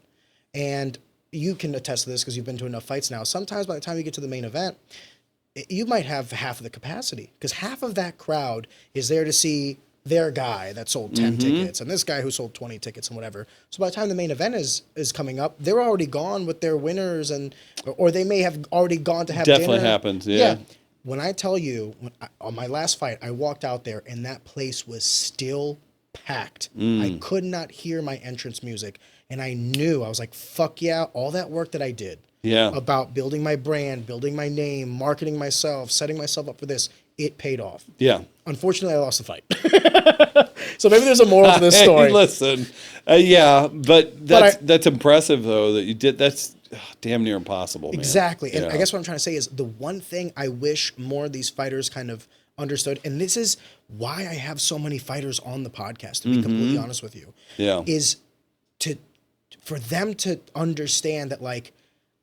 And you can attest to this because you've been to enough fights now. Sometimes by the time you get to the main event, you might have half of the capacity because half of that crowd is there to see their guy that sold 10 tickets and this guy who sold 20 tickets and whatever. So by the time the main event is coming up, they're already gone with their winners or they may have already gone to have dinner. Definitely happens, yeah. When I tell you, on my last fight, I walked out there and that place was still packed. I could not hear my entrance music. And I knew, I was like, fuck yeah, all that work that I did about building my brand, building my name, marketing myself, setting myself up for this, it paid off. Yeah. Unfortunately, I lost the fight. So maybe there's a moral to this story. Hey, listen, but that's impressive, though, that you did. That's damn near impossible, man. Exactly. And I guess what I'm trying to say is the one thing I wish more of these fighters kind of understood, and this is why I have so many fighters on the podcast, to be completely honest with you, is for them to understand that, like,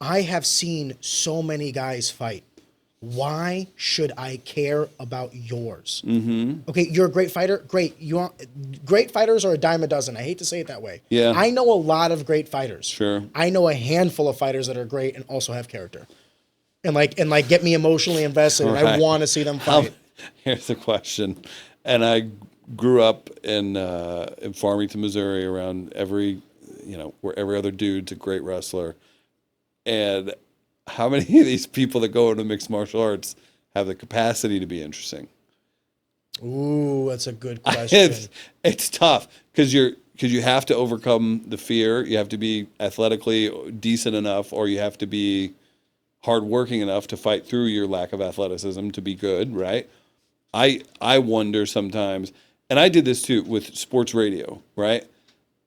I have seen so many guys fight. Why should I care about yours? Okay, you're a great fighter. Great. Great fighters are a dime a dozen. I hate to say it that way. Yeah. I know a lot of great fighters. Sure. I know a handful of fighters that are great and also have character. And get me emotionally invested, and I want to see them fight. Here's the question. And I grew up in Farmington, Missouri, around where every other dude's a great wrestler. And how many of these people that go into mixed martial arts have the capacity to be interesting? Ooh, that's a good question. It's tough because you have to overcome the fear. You have to be athletically decent enough, or you have to be hardworking enough to fight through your lack of athleticism to be good, right? I wonder sometimes, and I did this too with sports radio, right?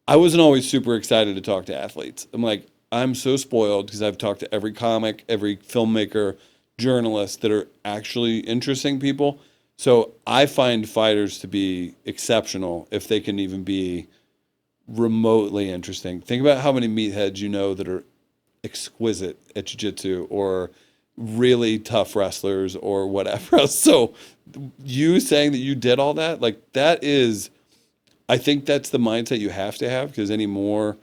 I wasn't always super excited to talk to athletes. I'm like, I'm so spoiled because I've talked to every comic, every filmmaker, journalist that are actually interesting people. So I find fighters to be exceptional if they can even be remotely interesting. Think about how many meatheads you know that are exquisite at jiu-jitsu or really tough wrestlers or whatever else. So you saying that you did all that, like that is, I think that's the mindset you have to have, because anymore,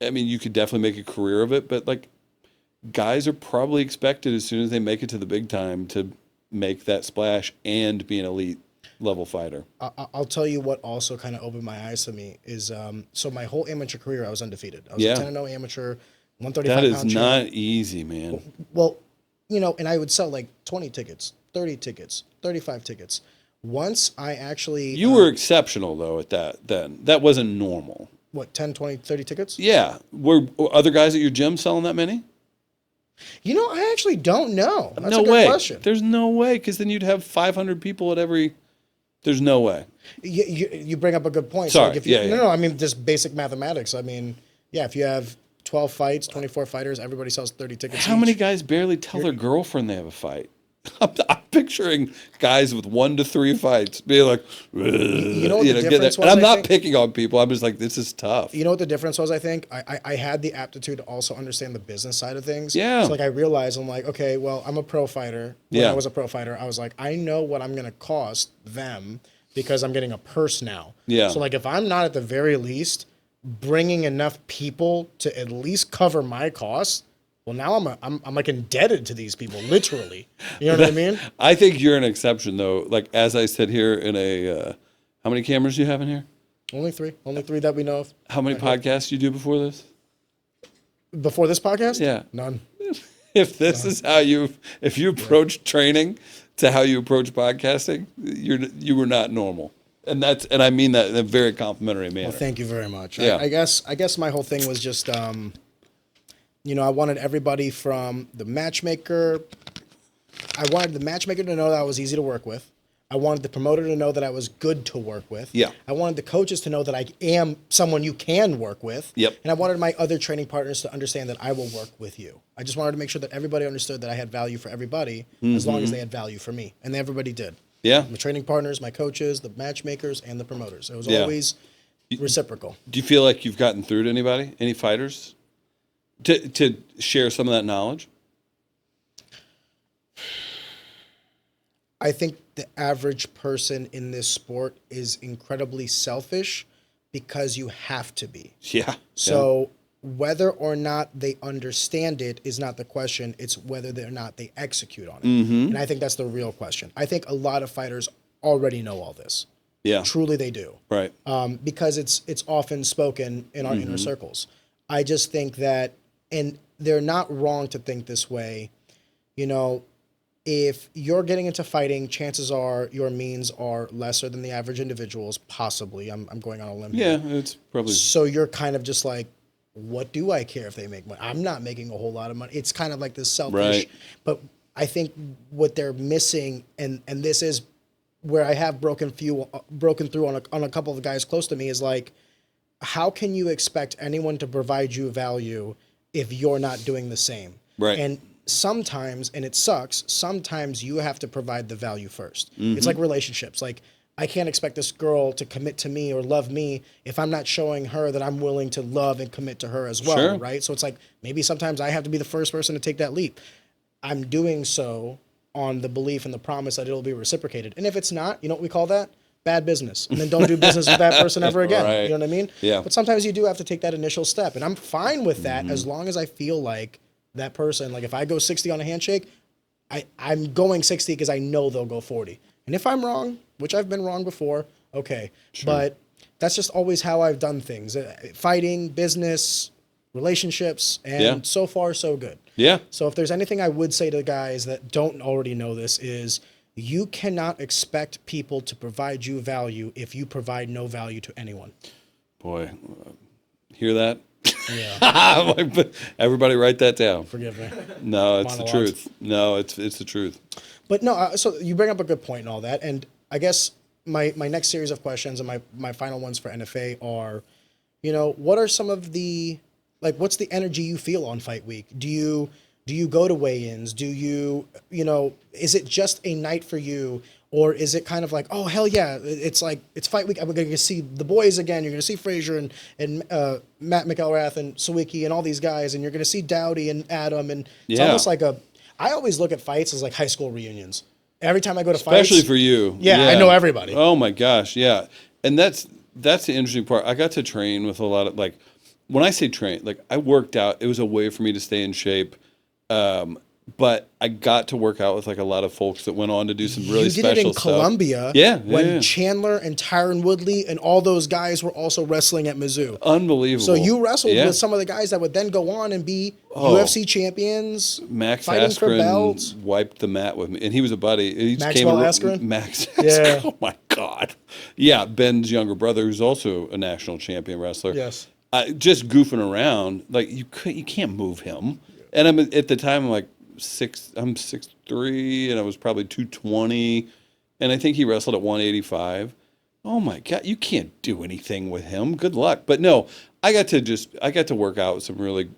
I mean, you could definitely make a career of it, but like guys are probably expected as soon as they make it to the big time to make that splash and be an elite level fighter. I'll tell you what also kind of opened my eyes to me is, so my whole amateur career, I was undefeated. I was a 10-0 amateur, 135 That is pound not champ. easy, man. Well, and I would sell like 20 tickets, 30 tickets, 35 tickets. Once I actually... You were exceptional, though, at that then. That wasn't normal. What, 10, 20, 30 tickets? Yeah. Were other guys at your gym selling that many? I actually don't know. That's no a good way. question. There's no way, because then you'd have 500 people at every... There's no way. You bring up a good point. Sorry. So like if you, yeah. No, I mean, just basic mathematics. I mean, yeah, if you have 12 fights, 24 fighters, everybody sells 30 tickets How many guys barely tell their girlfriend they have a fight? I'm picturing guys with 1 to 3 fights being like, you know what the difference was, and I'm not think? picking on people. I'm just like, this is tough. You know what the difference was, I think? I had the aptitude to also understand the business side of things. Yeah. So like I realized, I'm like, okay, well, I'm a pro fighter. When I was a pro fighter, I was like, I know what I'm going to cost them because I'm getting a purse now. Yeah. So like if I'm not at the very least bringing enough people to at least cover my costs, well, now I'm like indebted to these people, literally. You know what I mean? I think you're an exception, though. Like, as I said here in how many cameras do you have in here? Only three that we know of. How many podcasts you do before this? Before this podcast? Yeah. None. If this is how if you approach training to how you approach podcasting, you were not normal. And I mean that in a very complimentary manner. Well, thank you very much. Yeah. I guess my whole thing was just, I wanted everybody from the matchmaker. I wanted the matchmaker to know that I was easy to work with. I wanted the promoter to know that I was good to work with. Yeah. I wanted the coaches to know that I am someone you can work with. Yep. And I wanted my other training partners to understand that I will work with you. I just wanted to make sure that everybody understood that I had value for everybody as long as they had value for me. And everybody did. Yeah. My training partners, my coaches, the matchmakers, and the promoters. It was always reciprocal. Do you feel like you've gotten through to anybody, any fighters, to share some of that knowledge? I think the average person in this sport is incredibly selfish because you have to be. Yeah. So whether or not they understand it is not the question. It's whether or not they execute on it. Mm-hmm. And I think that's the real question. I think a lot of fighters already know all this. Yeah. Truly they do. Right. Because it's often spoken in our inner circles. I just think that, and they're not wrong to think this way, if you're getting into fighting, chances are your means are lesser than the average individual's, possibly. I'm going on a limb here. Yeah, it's probably... So you're kind of just like, what do I care if they make money? I'm not making a whole lot of money. It's kind of like this selfish. Right. But I think what they're missing, and this is where I have broken through on a couple of guys close to me, is like, how can you expect anyone to provide you value if you're not doing the same? Right. And sometimes, and it sucks, sometimes you have to provide the value first. It's like relationships. Like, I can't expect this girl to commit to me or love me if I'm not showing her that I'm willing to love and commit to her as well, Sure. right? So it's like, maybe sometimes I have to be the first person to take that leap. I'm doing so on the belief and the promise that it'll be reciprocated. And if it's not, you know what we call that? Bad business. And then don't do business with that person ever again. Right. You know what I mean? Yeah. But sometimes you do have to take that initial step. And I'm fine with that as long as I feel like that person, like if I go 60 on a handshake, I'm going 60 because I know they'll go 40. And if I'm wrong, which I've been wrong before, Okay. Sure. But that's just always how I've done things. Fighting, business, relationships, and so far so good. Yeah. So if there's anything I would say to the guys that don't already know this is you cannot expect people to provide you value if you provide no value to anyone. Boy, hear that? Yeah. Everybody write that down. Forgive me. No, it's Monologues. the truth. No, it's the truth. But no, so you bring up a good point and all that. And I guess my next series of questions and my final ones for NFA are, what are some of the, what's the energy you feel on fight week? Do you go to weigh-ins? Do you, is it just a night for you? Or is it kind of like, oh, hell yeah, it's fight week. I'm going to see the boys again. You're going to see Frazier and Matt McElrath and Sawicki and all these guys. And you're going to see Dowdy and Adam. And it's almost like I always look at fights as like high school reunions. Every time I go to fights. Especially for you. Yeah, I know everybody. Oh, my gosh, yeah. And that's the interesting part. I got to train with a lot of, when I say train, I worked out. It was a way for me to stay in shape. But I got to work out with a lot of folks that went on to do some really special stuff. You did it in Columbia. Yeah. When Chandler and Tyron Woodley and all those guys were also wrestling at Mizzou. Unbelievable. So you wrestled with some of the guys that would then go on and be UFC champions. Max fighting for belts. Askren wiped the mat with me, and he was a buddy. He just Maxwell Askren? Max Askren. Yeah. Oh my God. Yeah, Ben's younger brother, who's also a national champion wrestler. Yes. Just goofing around, you can't move him. And at the time, I'm 6'3", and I was probably 220, and I think he wrestled at 185. Oh my God, you can't do anything with him. Good luck. But no, I got to work out with some really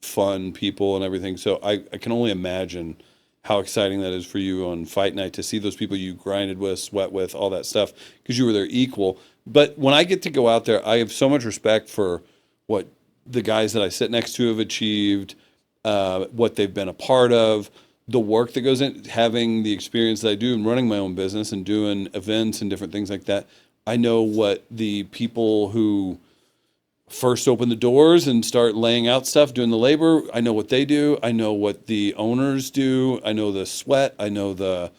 fun people and everything. So I can only imagine how exciting that is for you on fight night to see those people you grinded with, sweat with, all that stuff, because you were their equal. But when I get to go out there, I have so much respect for what the guys that I sit next to have achieved, what they've been a part of, the work that goes in, having the experience that I do in running my own business and doing events and different things like that. I know what the people who first open the doors and start laying out stuff, doing the labor, I know what they do. I know what the owners do. I know the sweat. I know the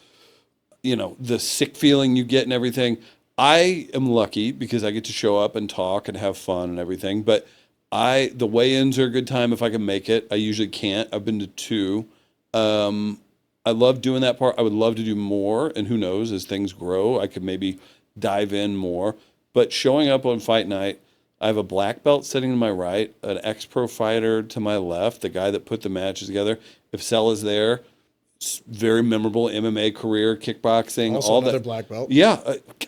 sick feeling you get and everything. I am lucky because I get to show up and talk and have fun and everything, but the weigh-ins are a good time if I can make it. I usually can't. I've been to 2. I love doing that part. I would love to do more, and who knows, as things grow, I could maybe dive in more. But showing up on fight night, I have a black belt sitting to my right, an ex-pro fighter to my left, the guy that put the matches together. If Sel is there, very memorable MMA career, kickboxing, also all another that. black belt. Yeah,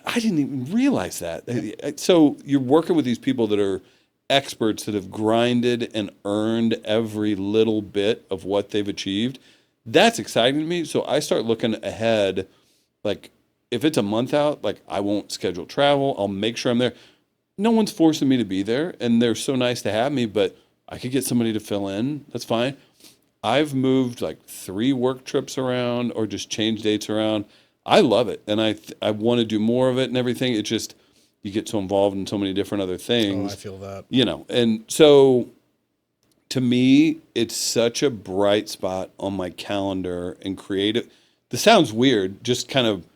I didn't even realize that. Yeah. So you're working with these people that are experts that have grinded and earned every little bit of what they've achieved. That's exciting to me. So I start looking ahead, if it's a month out, I won't schedule travel. I'll make sure I'm there. No one's forcing me to be there, and they're so nice to have me, but I could get somebody to fill in. That's fine. I've moved 3 work trips around or just changed dates around. I love it, and I want to do more of it and everything. It just, you get so involved in so many different other things. Oh, I feel that. And so to me, it's such a bright spot on my calendar and creative. This sounds weird, just kind of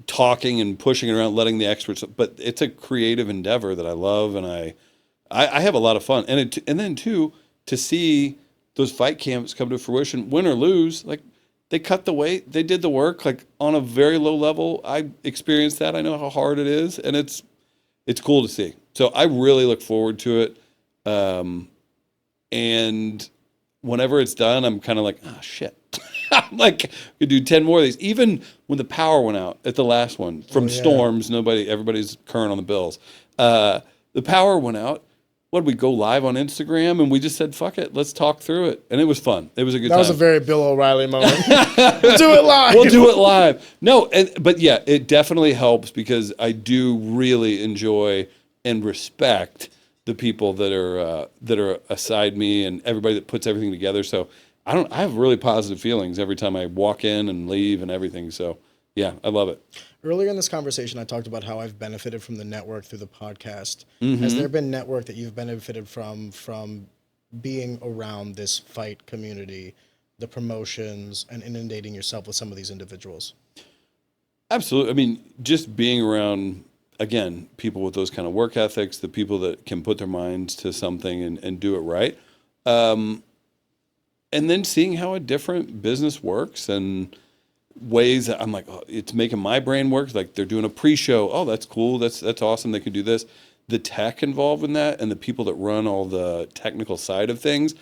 talking and pushing it around, letting the experts, but it's a creative endeavor that I love, and I have a lot of fun. And then too, to see those fight camps come to fruition, win or lose, they cut the weight, they did the work, on a very low level. I experienced that. I know how hard it is, and it's cool to see. So I really look forward to it. And whenever it's done, I'm kind of oh, shit. I'm could do 10 more of these. Even when the power went out at the last one from storms, everybody's current on the bills. The power went out. What, we go live on Instagram, and we just said, fuck it, let's talk through it. And it was fun. It was a good time. That was a very Bill O'Reilly moment. We'll do it live. We'll do it live. No, but yeah, it definitely helps because I do really enjoy and respect the people that are aside me and everybody that puts everything together. So I have really positive feelings every time I walk in and leave and everything. So yeah, I love it. Earlier in this conversation, I talked about how I've benefited from the network through the podcast. Mm-hmm. Has there been network that you've benefited from being around this fight community, the promotions, and inundating yourself with some of these individuals? Absolutely. I mean, just being around again, people with those kind of work ethics, the people that can put their minds to something and do it right. And then seeing how a different business works and ways that I'm like, oh, it's making my brain work. Like they're doing a pre-show. Oh, that's cool. That's awesome. They could do this. The tech involved in that and the people that run all the technical side of things,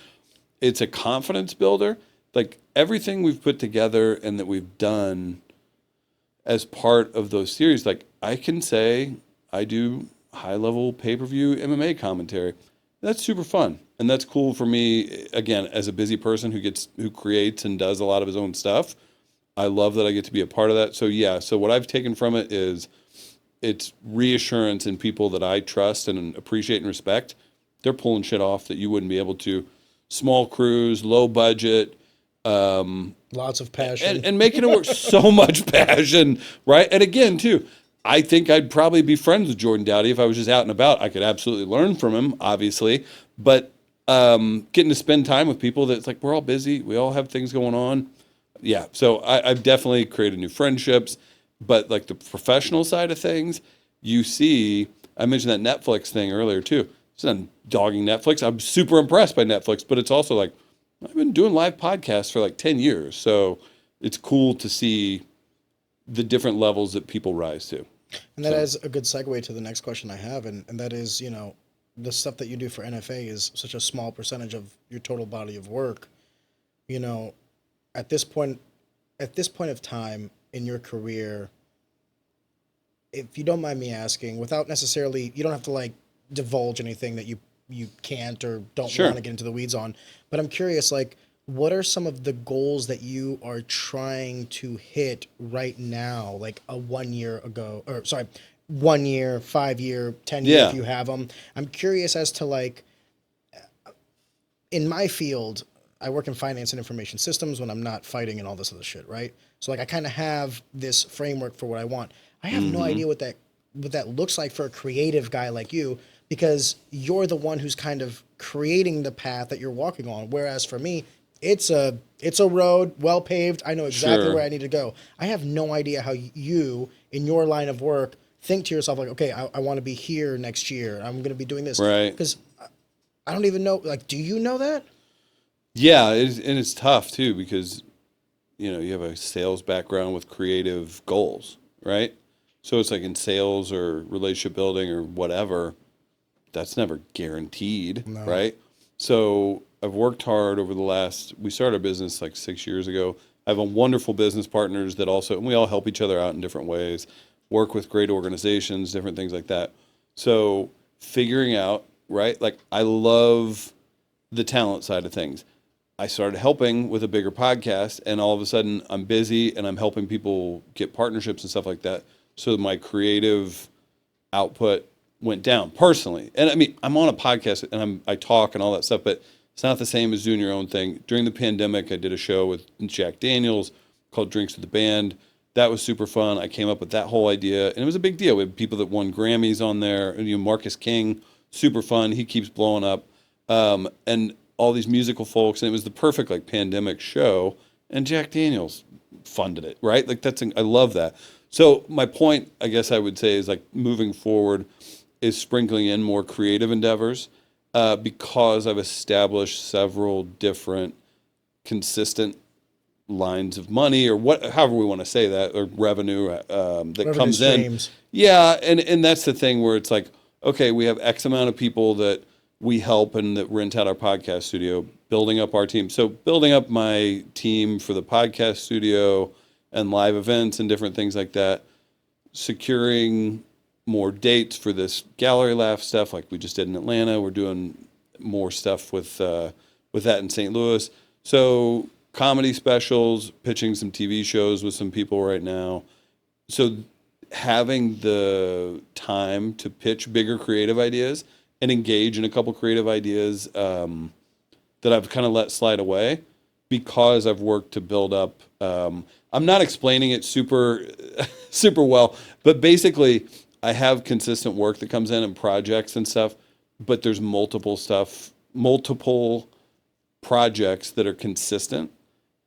it's a confidence builder. Like everything we've put together and that we've done as part of those series, like I can say I do high-level pay-per-view MMA commentary. That's super fun. And that's cool for me, again, as a busy person who creates and does a lot of his own stuff. I love that I get to be a part of that. So yeah, so what I've taken from it is it's reassurance in people that I trust and appreciate and respect. They're pulling shit off that you wouldn't be able to. Small crews, low budget, lots of passion, and making it work. So much passion, right? And again, too, I think I'd probably be friends with Jordan Dowdy if I was just out and about. I could absolutely learn from him, obviously, but getting to spend time with people that's like, we're all busy, we all have things going on. Yeah, so I've definitely created new friendships, but like the professional side of things, you see, I mentioned that Netflix thing earlier too. It's not dogging Netflix. I'm super impressed by Netflix, but it's also like, I've been doing live podcasts for like 10 years. So it's cool to see the different levels that people rise to. And that is a good segue to the next question I have. And that is, the stuff that you do for NFA is such a small percentage of your total body of work. At this point of time in your career, if you don't mind me asking, without necessarily, you don't have to like divulge anything that you can't or don't want to get into the weeds on, but I'm curious, like, what are some of the goals that you are trying to hit right now, like 1 year ago, 1 year, 5 year, 10 year, if you have them? I'm curious as to like, in my field, I work in finance and information systems when I'm not fighting and all this other shit, right? So like I kind of have this framework for what I want. I have no idea what that looks like for a creative guy like you, because you're the one who's kind of creating the path that you're walking on. Whereas for me, it's a road, well paved. I know exactly where I need to go. I have no idea how you, in your line of work, think to yourself like, okay, I want to be here next year. I'm going to be doing this. Right. Because I don't even know, like, do you know that? Yeah, and it's tough too because, you have a sales background with creative goals, right? So it's like in sales or relationship building or whatever, that's never guaranteed, right? So I've worked hard over we started a business like 6 years ago. I have a wonderful business partners that and we all help each other out in different ways, work with great organizations, different things like that. So figuring out, right? Like I love the talent side of things. I started helping with a bigger podcast and all of a sudden I'm busy and I'm helping people get partnerships and stuff like that. So my creative output went down personally. And I mean, I'm on a podcast and I talk and all that stuff, but it's not the same as doing your own thing. During the pandemic, I did a show with Jack Daniels called Drinks with the Band. That was super fun. I came up with that whole idea and it was a big deal. We had people that won Grammys on there. And, Marcus King, super fun. He keeps blowing up. And all these musical folks, and it was the perfect like pandemic show, and Jack Daniels funded it, right? Like I love that. So my point, I guess I would say, is like moving forward is sprinkling in more creative endeavors because I've established several different consistent lines of money or however we want to say that, or revenue that comes streams in. Yeah, and that's the thing where it's like, okay, we have X amount of people that we help and that rent out our podcast studio, building up our team. So building up my team for the podcast studio and live events and different things like that, securing more dates for this Gallery Laugh stuff like we just did in Atlanta. We're doing more stuff with that in St. Louis. So comedy specials, pitching some TV shows with some people right now. So having the time to pitch bigger creative ideas and engage in a couple creative ideas that I've kind of let slide away because I've worked to build up. I'm not explaining it super well, but basically I have consistent work that comes in and projects and stuff, but there's multiple projects that are consistent.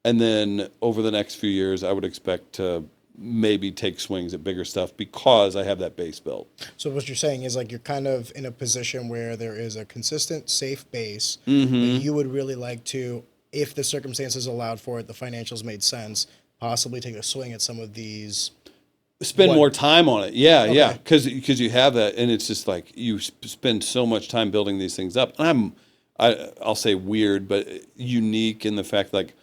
And then over the next few years, I would expect to maybe take swings at bigger stuff because I have that base built. So what you're saying is like you're kind of in a position where there is a consistent, safe base Mm-hmm. that you would really like to, if the circumstances allowed for it, the financials made sense, possibly take a swing at some of these. Spend more time on it. Yeah, Okay. yeah. Because you have that, and it's just like you spend so much time building these things up. And I'll say weird, but unique in the fact like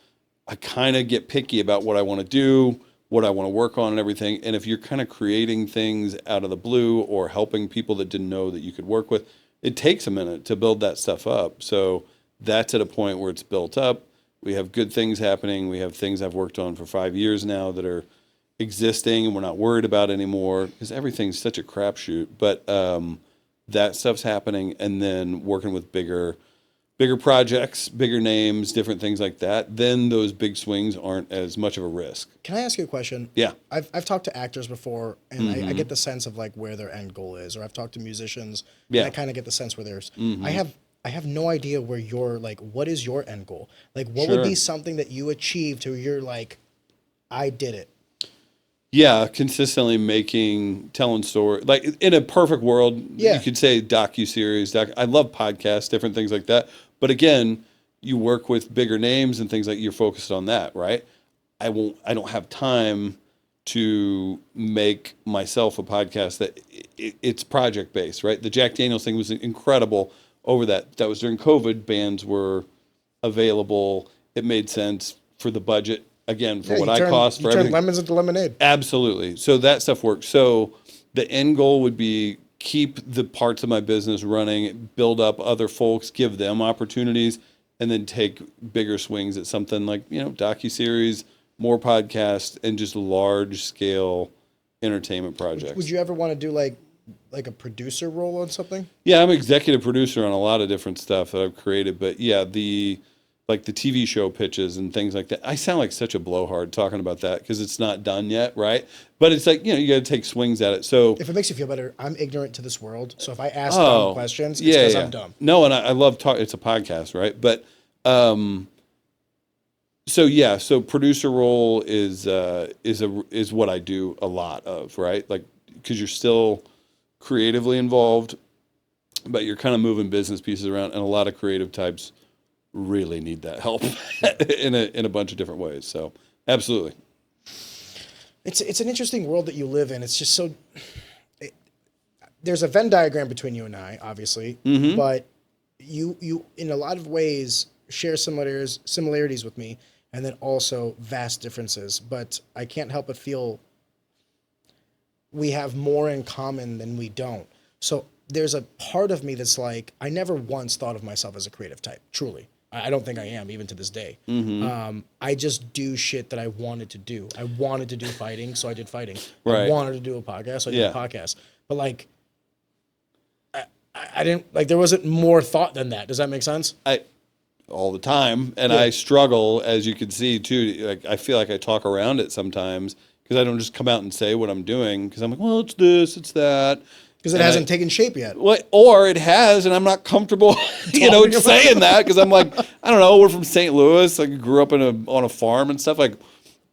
I kind of get picky about what I want to do, what I want to work on and everything. And if you're kind of creating things out of the blue or helping people that didn't know that you could work with, it takes a minute to build that stuff up. So that's at a point where it's built up. We have good things happening. We have things I've worked on for 5 years now that are existing and we're not worried about anymore because everything's such a crapshoot. But that stuff's happening, and then working with bigger projects, bigger names, different things like that, then those big swings aren't as much of a risk. Can I ask you a question? Yeah. I've talked to actors before, and I get the sense of like where their end goal is, or I've talked to musicians, and I kind of get the sense where there's. I have no idea where you're like. What is your end goal? Like, what would be something that you achieved to where you're like, I did it. Yeah, consistently telling stories. Like in a perfect world, you could say docuseries. I love podcasts, different things like that. But again, you work with bigger names and things like you're focused on that, right? I don't have time to make myself a podcast that it's project based, right? The Jack Daniels thing was incredible over that. That was during COVID. Bands were available. It made sense for the budget. Again, for what I cost for everything. Turn lemons into lemonade. Absolutely. So that stuff works. So the end goal would be keep the parts of my business running, build up other folks, give them opportunities, and then take bigger swings at something like, docuseries, more podcasts, and just large scale entertainment projects. Would you ever want to do like a producer role on something? Yeah, I'm executive producer on a lot of different stuff that I've created. But yeah, the TV show pitches and things like that. I sound like such a blowhard talking about that because it's not done yet, right? But it's like, you got to take swings at it. So if it makes you feel better, I'm ignorant to this world. So if I ask dumb questions, it's because I'm dumb. No, and I love talk. It's a podcast, right? But so producer role is what I do a lot of, right? Like because you're still creatively involved, but you're kind of moving business pieces around, and a lot of creative types really need that help in a bunch of different ways. So absolutely. It's an interesting world that you live in. It's just so there's a Venn diagram between you and I, obviously, but you in a lot of ways share similarities with me, and then also vast differences. But I can't help but feel we have more in common than we don't. So there's a part of me that's like, I never once thought of myself as a creative type, truly. I don't think I am, even to this day. I just do shit that I wanted to do. I wanted to do fighting, so I did fighting. Right. I wanted to do a podcast, so I did a podcast. But like, I didn't, like, there wasn't more thought than that. Does that make sense? All the time. And I struggle, as you can see, too. Like, I feel like I talk around it sometimes because I don't just come out and say what I'm doing because I'm like, well, it's this, it's that. Because it hasn't taken shape yet. Or it has, and I'm not comfortable, saying that because I'm like, I don't know. We're from St. Louis. I grew up on a farm and stuff. Like,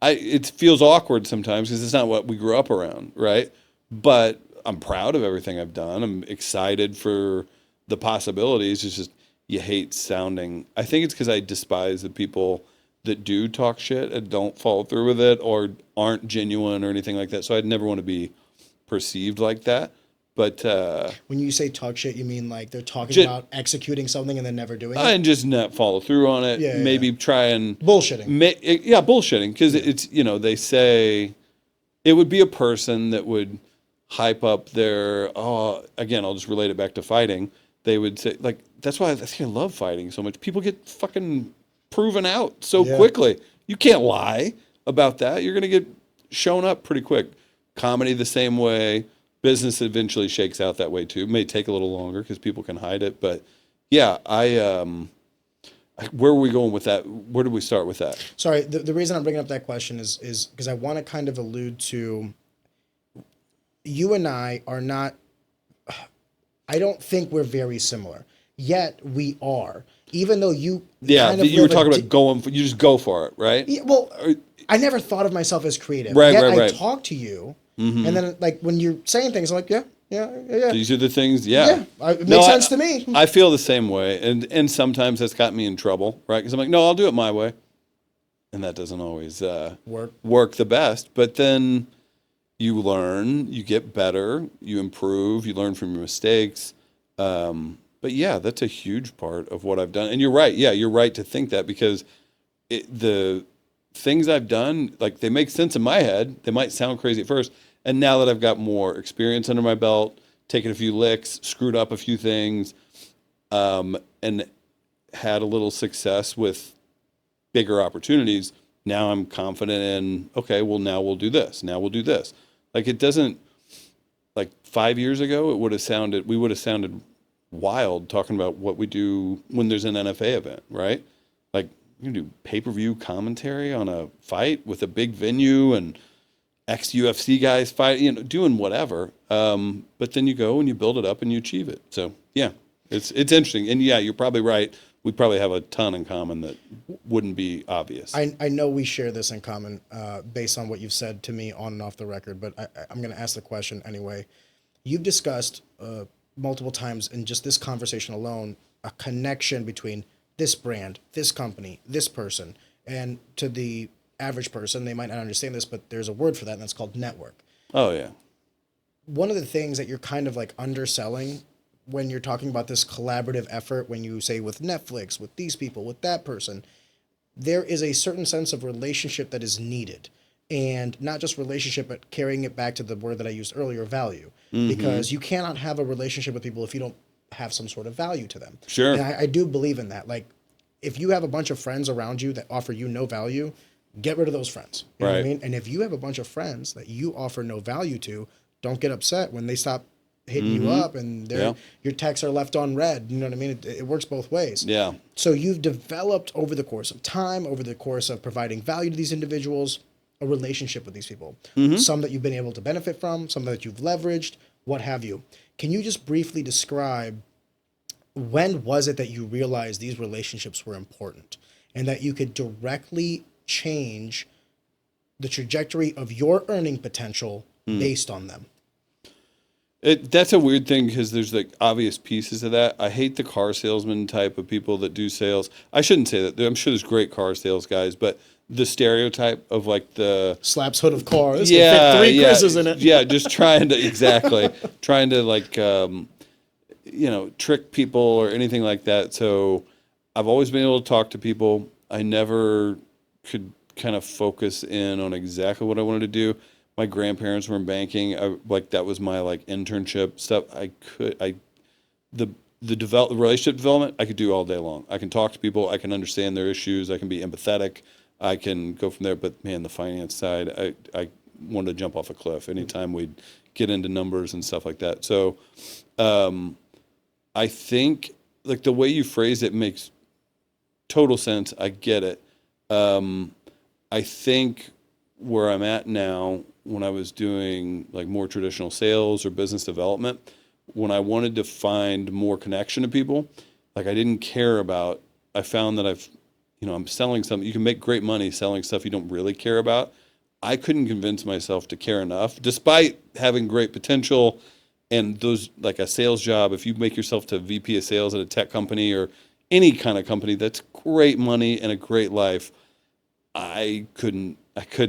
it feels awkward sometimes because it's not what we grew up around, right? But I'm proud of everything I've done. I'm excited for the possibilities. It's just you hate sounding. I think it's because I despise the people that do talk shit and don't follow through with it or aren't genuine or anything like that. So I'd never want to be perceived like that. But when you say talk shit, you mean like they're talking about executing something and then never doing it? And just not follow through on it. Maybe try and... Bullshitting. Bullshitting. Because it's, they say... It would be a person that would hype up their... again, I'll just relate it back to fighting. They would say... Like, that's why I love fighting so much. People get fucking proven out so quickly. You can't lie about that. You're going to get shown up pretty quick. Comedy the same way... Business eventually shakes out that way too. It may take a little longer because people can hide it, but yeah, where are we going with that? Where did we start with that? Sorry, the reason I'm bringing up that question is because I want to kind of allude to you and I are not. I don't think we're very similar. yet we are. Even though you you were talking about going for, you just go for it, right? Yeah, well, I never thought of myself as creative. Right, yet right. I talk to you, and then like when you're saying things, I'm like, yeah. These are the things, yeah. It makes sense to me. I feel the same way, and sometimes that's got me in trouble, right? Because I'm like, no, I'll do it my way, and that doesn't always work the best. But then you learn, you get better, you improve, you learn from your mistakes. But yeah, that's a huge part of what I've done. And you're right. Yeah, you're right to think that, because the things I've done, like, they make sense in my head. They might sound crazy at first. And now that I've got more experience under my belt, taken a few licks, screwed up a few things, and had a little success with bigger opportunities, now I'm confident in, okay, well, now we'll do this. Now we'll do this. Like, it doesn't, like 5 years ago, we would have sounded wild talking about what we do when there's an NFA event, right? Like, you do pay-per-view commentary on a fight with a big venue and ex-UFC guys fight, doing whatever. But then you go and you build it up and you achieve it. So yeah, it's interesting. And yeah, you're probably right. We probably have a ton in common that wouldn't be obvious. I know we share this in common based on what you've said to me on and off the record, but I'm going to ask the question anyway. You've discussed multiple times in just this conversation alone, a connection between this brand, this company, this person, and to the average person, they might not understand this, but there's a word for that, and that's called network. Oh, yeah. One of the things that you're kind of like underselling when you're talking about this collaborative effort, when you say with Netflix, with these people, with that person, there is a certain sense of relationship that is needed. And not just relationship, but carrying it back to the word that I used earlier, value. Mm-hmm. Because you cannot have a relationship with people if you don't have some sort of value to them. Sure. And I do believe in that. Like, if you have a bunch of friends around you that offer you no value, get rid of those friends. You know what I mean? And if you have a bunch of friends that you offer no value to, don't get upset when they stop hitting you up and your texts are left on read. You know what I mean? It works both ways. Yeah. So you've developed over the course of time, over the course of providing value to these individuals, a relationship with these people. Mm-hmm. Some that you've been able to benefit from, some that you've leveraged, what have you. Can you just briefly describe when was it that you realized these relationships were important and that you could directly change the trajectory of your earning potential based on them? That's a weird thing because there's like obvious pieces of that. I hate the car salesman type of people that do sales. I shouldn't say that. I'm sure there's great car sales guys, but the stereotype of like the slaps hood of car. This can fit 3 Chris's in it. Yeah, just trying to like trick people or anything like that. So I've always been able to talk to people. I never could kind of focus in on exactly what I wanted to do. My grandparents were in banking. That was my like internship stuff. The relationship development I could do all day long. I can talk to people. I can understand their issues. I can be empathetic. I can go from there. But man, the finance side, I wanted to jump off a cliff anytime we'd get into numbers and stuff like that. So I think like the way you phrase it makes total sense. I get it. I think where I'm at now, when I was doing like more traditional sales or business development, when I wanted to find more connection to people, like I didn't care about, I found that I'm selling something. You can make great money selling stuff you don't really care about. I couldn't convince myself to care enough, despite having great potential. And those, like a sales job, if you make yourself to VP of sales at a tech company or any kind of company, that's great money and a great life. I couldn't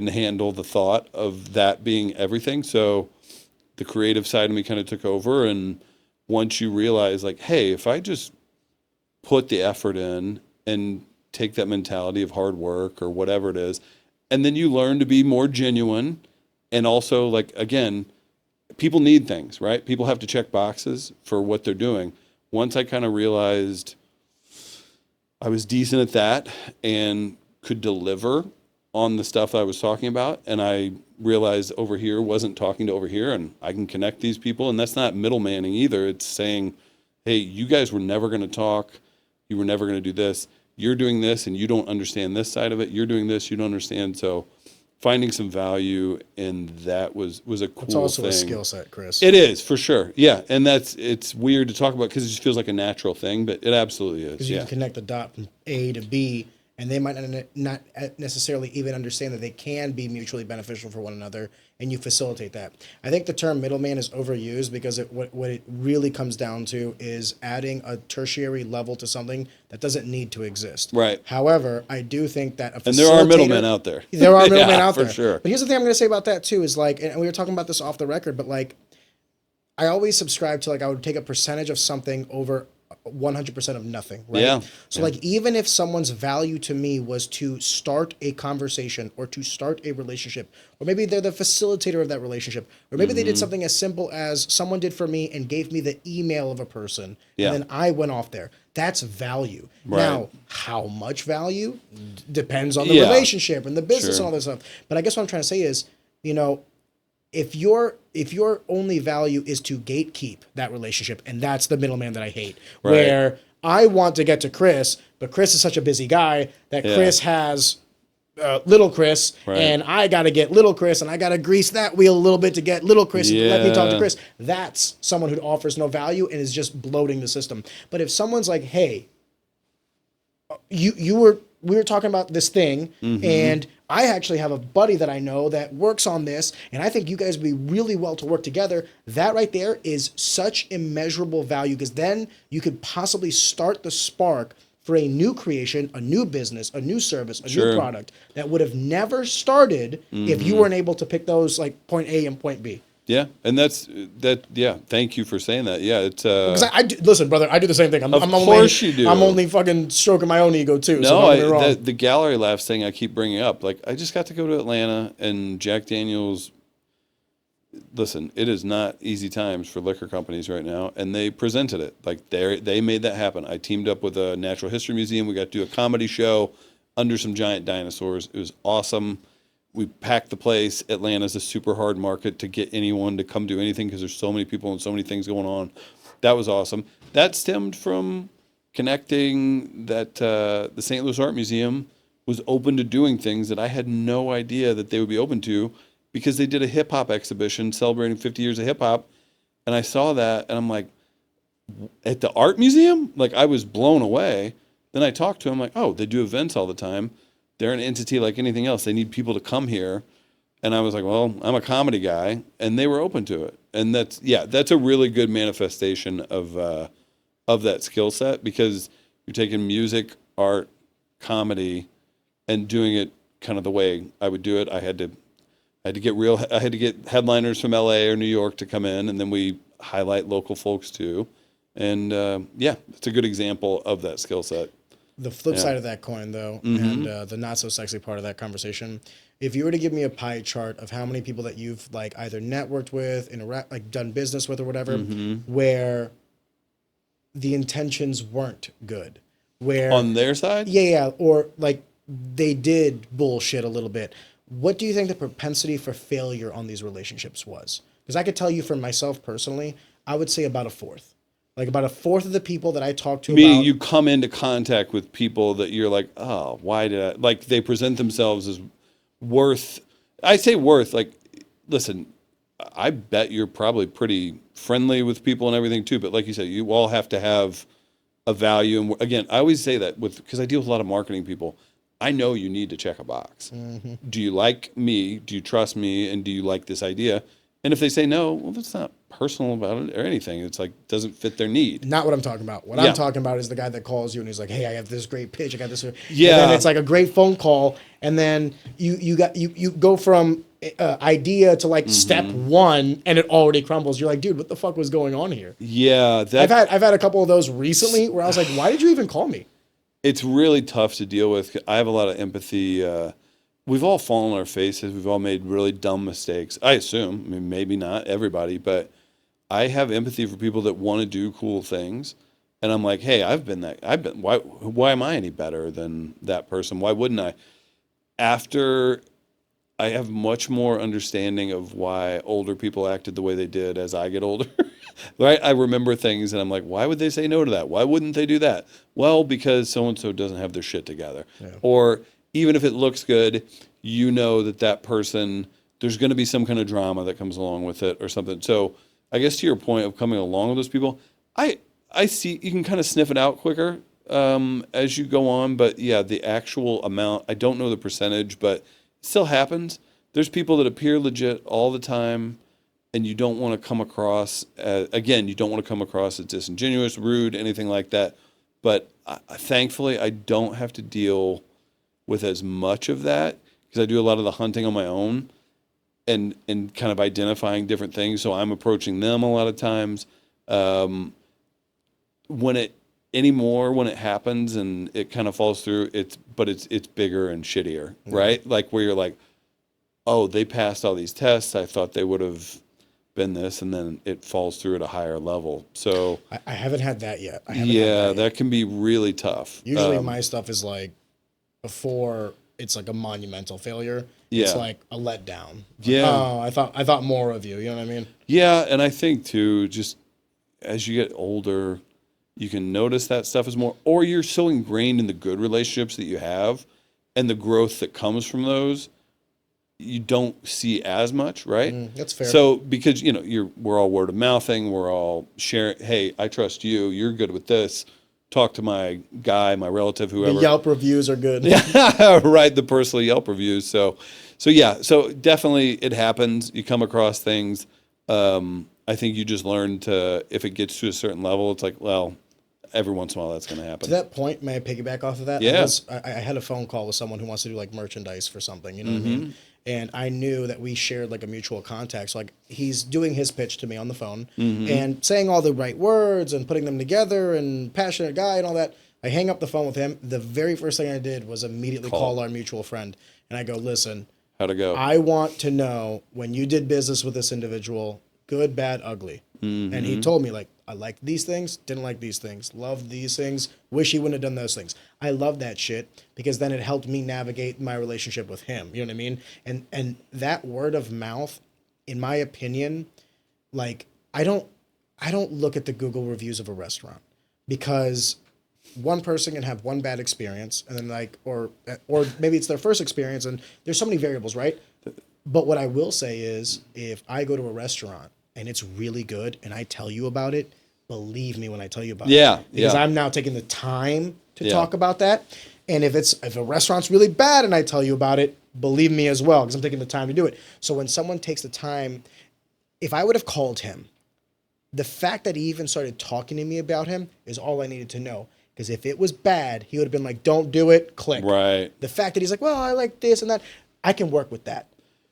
handle the thought of that being everything. So the creative side of me kind of took over. And once you realize like, hey, if I just put the effort in and take that mentality of hard work or whatever it is, and then you learn to be more genuine. And also like, again, people need things, right? People have to check boxes for what they're doing. Once I kind of realized I was decent at that and could deliver on the stuff I was talking about, and I realized over here wasn't talking to over here, and I can connect these people, and that's not middlemaning either. It's saying, hey, you guys were never going to talk. You were never going to do this. You're doing this, and you don't understand this side of it. You're doing this, you don't understand. So finding some value in that was a cool It's also thing. a skill set, Chris. It is, for sure. Yeah, and it's weird to talk about because it just feels like a natural thing, but it absolutely is. Because you Yeah. can connect the dot from A to B, and they might not necessarily even understand that they can be mutually beneficial for one another, and you facilitate that. I think the term middleman is overused because what it really comes down to is adding a tertiary level to something that doesn't need to exist. Right. However, I do think that a facilitator... And there are middlemen out there. There are middlemen Yeah, out there. for sure. But here's the thing I'm going to say about that, too, is like, and we were talking about this off the record, but like, I always subscribe to like, I would take a percentage of something over 100% of nothing, right? Yeah. So like even if someone's value to me was to start a conversation or to start a relationship, or maybe they're the facilitator of that relationship, or maybe they did something as simple as someone did for me and gave me the email of a person, Yeah. and then I went off there. That's value. Right. Now, how much value depends on the Yeah. relationship and the business Sure. and all this stuff. But I guess what I'm trying to say is, you know, if your only value is to gatekeep that relationship, and that's the middleman that I hate, Right. where I want to get to Chris, but Chris is such a busy guy that Yeah. Chris has little Chris, Right. and I got to get little Chris, and I got to grease that wheel a little bit to get little Chris and let me talk to Yeah. Chris. That's someone who offers no value and is just bloating the system. But if someone's like, hey, we were talking about this thing, and I actually have a buddy that I know that works on this, and I think you guys would be really well to work together. That right there is such immeasurable value, because then you could possibly start the spark for a new creation, a new business, a new service, a Sure. new product that would have never started if you weren't able to pick those like point A and point B. Yeah, and that's that. Yeah, thank you for saying that. Yeah, it's Because I do, listen, brother, I do the same thing. Of course you do. I'm only fucking stroking my own ego too. so no. don't get me wrong. The gallery laughs thing I keep bringing up. Like I just got to go to Atlanta, and Jack Daniel's. Listen, it is not easy times for liquor companies right now, and they presented it like they made that happen. I teamed up with a natural history museum. We got to do a comedy show under some giant dinosaurs. It was awesome. We packed the place. Atlanta's a super hard market to get anyone to come do anything because there's so many people and so many things going on. That was awesome. That stemmed from connecting that the St. Louis Art Museum was open to doing things that I had no idea that they would be open to because they did a hip hop exhibition celebrating 50 years of hip hop. And I saw that and I'm like, at the art museum? Like I was blown away. Then I talked to him like, oh, they do events all the time. They're an entity like anything else. They need people to come here. And I was like, well, I'm a comedy guy. And they were open to it. And that's a really good manifestation of that skill set because you're taking music, art, comedy, and doing it kind of the way I would do it. I had to get headliners from LA or New York to come in, and then we highlight local folks too. And it's a good example of that skill set. The flip side of that coin, though, and the not so sexy part of that conversation, if you were to give me a pie chart of how many people that you've like either networked with, like done business with, or whatever, where the intentions weren't good, where On their side, or like they did bullshit a little bit. What do you think the propensity for failure on these relationships was? Because I could tell you for myself personally, I would say about a fourth. Like about a fourth of the people that I talk to meaning about... you come into contact with people that you're like, oh, why did I... Like they present themselves as worth... I say worth, like, listen, I bet you're probably pretty friendly with people and everything too, but like you said, you all have to have a value. And again, I always say that because I deal with a lot of marketing people. I know you need to check a box. Do you like me? Do you trust me? And do you like this idea? And if they say no, well, that's not personal about it or anything. It's like doesn't fit their need. Not what I'm talking about. What I'm talking about is the guy that calls you and he's like, "Hey, I have this great pitch. I got this." Yeah. And then it's like a great phone call, and then you go from idea to like step one, and it already crumbles. You're like, dude, what the fuck was going on here? Yeah, I've had a couple of those recently where I was like, why did you even call me? It's really tough to deal with. I have a lot of empathy. We've all fallen on our faces. We've all made really dumb mistakes. I assume. I mean, maybe not everybody, but I have empathy for people that want to do cool things. And I'm like, hey, why am I any better than that person? Why wouldn't I? After I have much more understanding of why older people acted the way they did as I get older. Right? I remember things and I'm like, why would they say no to that? Why wouldn't they do that? Well, because so-and-so doesn't have their shit together. Yeah. Or even if it looks good, you know that person, there's going to be some kind of drama that comes along with it or something. So I guess to your point of coming along with those people, I see you can kind of sniff it out quicker as you go on. But yeah, the actual amount, I don't know the percentage, but it still happens. There's people that appear legit all the time, and you don't want to come across, again, you don't want to come across as disingenuous, rude, anything like that. But thankfully, I don't have to deal with as much of that because I do a lot of the hunting on my own and kind of identifying different things. So I'm approaching them a lot of times. When it happens and it kind of falls through, it's bigger and shittier, right? Like where you're like, oh, they passed all these tests. I thought they would have been this, and then it falls through at a higher level. So I haven't had that yet. That can be really tough. Usually my stuff is like before it's like a monumental failure. Yeah. It's like a letdown. Yeah. Oh, I thought more of you. You know what I mean? Yeah, and I think too, just as you get older, you can notice that stuff is more, or you're so ingrained in the good relationships that you have and the growth that comes from those, you don't see as much, right? That's fair. So because we're all word of mouthing, we're all sharing. Hey, I trust you. You're good with this. Talk to my guy, my relative, whoever. The Yelp reviews are good. Yeah, right. The personal Yelp reviews. So definitely it happens. You come across things. I think you just learn to, if it gets to a certain level, it's like, well, every once in a while that's going to happen. To that point, may I piggyback off of that? Yeah. I had a phone call with someone who wants to do like merchandise for something, you know what I mean? And I knew that we shared like a mutual contact. So like he's doing his pitch to me on the phone and saying all the right words and putting them together and passionate guy and all that. I hang up the phone with him. The very first thing I did was immediately call our mutual friend. And I go, listen, how'd it go? I want to know when you did business with this individual, good, bad, ugly. And he told me, like, I liked these things, didn't like these things, loved these things, wish he wouldn't have done those things. I love that shit because then it helped me navigate my relationship with him. You know what I mean? And that word of mouth, in my opinion, like, I don't look at the Google reviews of a restaurant because one person can have one bad experience and then like, or maybe it's their first experience and there's so many variables, right? But what I will say is if I go to a restaurant and it's really good and I tell you about it, believe me when I tell you about it. Because I'm now taking the time to talk about that. And if a restaurant's really bad and I tell you about it, believe me as well, because I'm taking the time to do it. So when someone takes the time, if I would have called him, the fact that he even started talking to me about him is all I needed to know. Because if it was bad, he would have been like, don't do it, click. Right. The fact that he's like, well, I like this and that, I can work with that.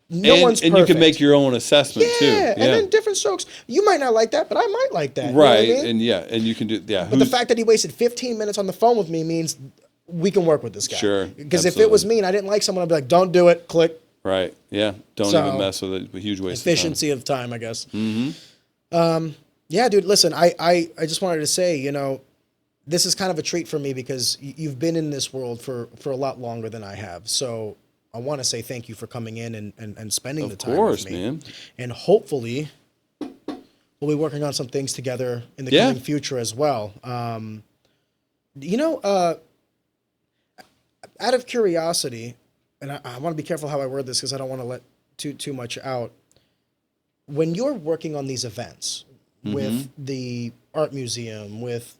One's perfect. And you can make your own assessment too. Yeah, and then different strokes. You might not like that, but I might like that. Right, you know what I mean? and you can do, But the fact that he wasted 15 minutes on the phone with me means we can work with this guy. Sure, because if it was me and I didn't like someone, I'd be like, don't do it, click. Right, yeah. Don't even mess with it. A huge waste efficiency of time, I guess. Yeah, dude, listen, I just wanted to say, this is kind of a treat for me because you've been in this world for a lot longer than I have. So I want to say thank you for coming in and spending the time with me. Man. And hopefully we'll be working on some things together in the coming future as well. Out of curiosity, and I want to be careful how I word this because I don't want to let too much out. When you're working on these events with the art museum, with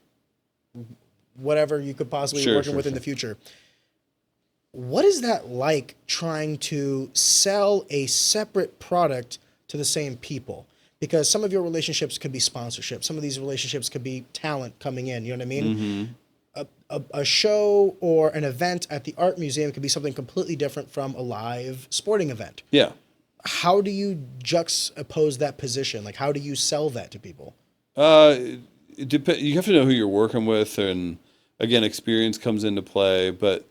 whatever you could possibly be working with in the future, what is that like trying to sell a separate product to the same people? Because some of your relationships could be sponsorship. Some of these relationships could be talent coming in. You know what I mean? A show or an event at the art museum could be something completely different from a live sporting event. Yeah. How do you juxtapose that position? Like, how do you sell that to people? You have to know who you're working with. And again, experience comes into play. But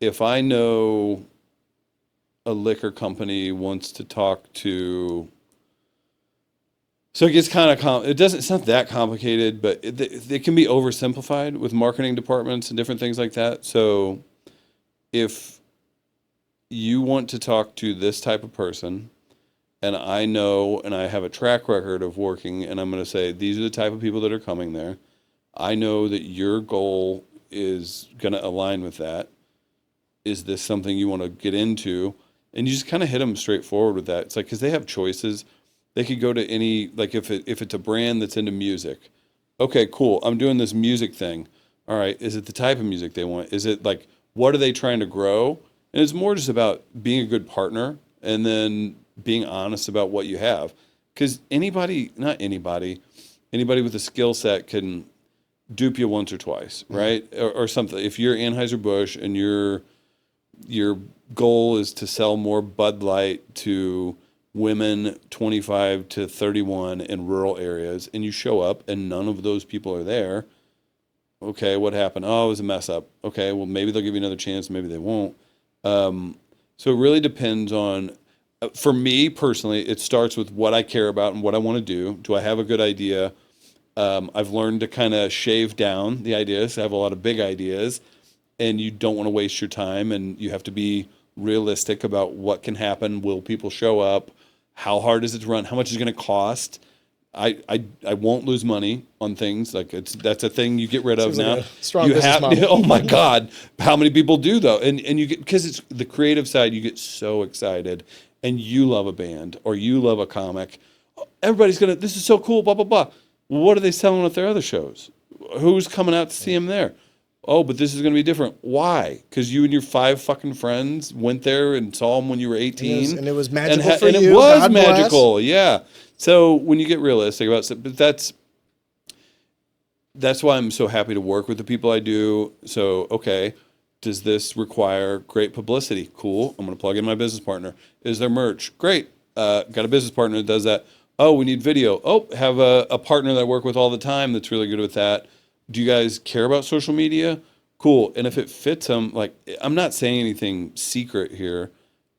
if I know a liquor company wants to talk to, so it gets kind of it's not that complicated, but it can be oversimplified with marketing departments and different things like that. So if you want to talk to this type of person, and I know, and I have a track record of working, and I'm going to say, these are the type of people that are coming there. I know that your goal is going to align with that. is this something you want to get into? And you just kind of hit them straightforward with that. It's like, because they have choices. They could go to any, like if it's a brand that's into music, okay, cool. I'm doing this music thing. All right. Is it the type of music they want? Is it like, what are they trying to grow? And it's more just about being a good partner and then being honest about what you have. Because anybody with a skill set can dupe you once or twice, right? Or something. If you're Anheuser-Busch and your goal is to sell more Bud Light to women 25 to 31 in rural areas, and you show up and none of those people are there, okay, what happened? Oh, it was a mess up. Okay, well, maybe they'll give you another chance, maybe they won't. So it really depends on, for me personally, it starts with what I care about and what I want to do. Do I have a good idea? I've learned to kind of shave down the ideas. I have a lot of big ideas, and you don't want to waste your time, and you have to be realistic about what can happen. Will people show up? How hard is it to run? How much is it going to cost? I won't lose money on things like that's a thing you get rid of. Seems now. Like a strong business model. Oh my God, how many people do though? And you get, because it's the creative side, you get so excited, and you love a band or you love a comic. Everybody's gonna. This is so cool. Blah blah blah. What are they selling at their other shows? Who's coming out to see them there? Oh, but this is going to be different. Why? Because you and your 5 fucking friends went there and saw them when you were 18. And it was magical for you. And it was God magical, bless. yeah. So when you get realistic about it, but that's why I'm so happy to work with the people I do. So, okay, does this require great publicity? Cool. I'm going to plug in my business partner. Is there merch? Great. Got a business partner that does that. Oh, we need video. Oh, have a partner that I work with all the time that's really good with that. Do you guys care about social media? Cool. And if it fits them, like, I'm not saying anything secret here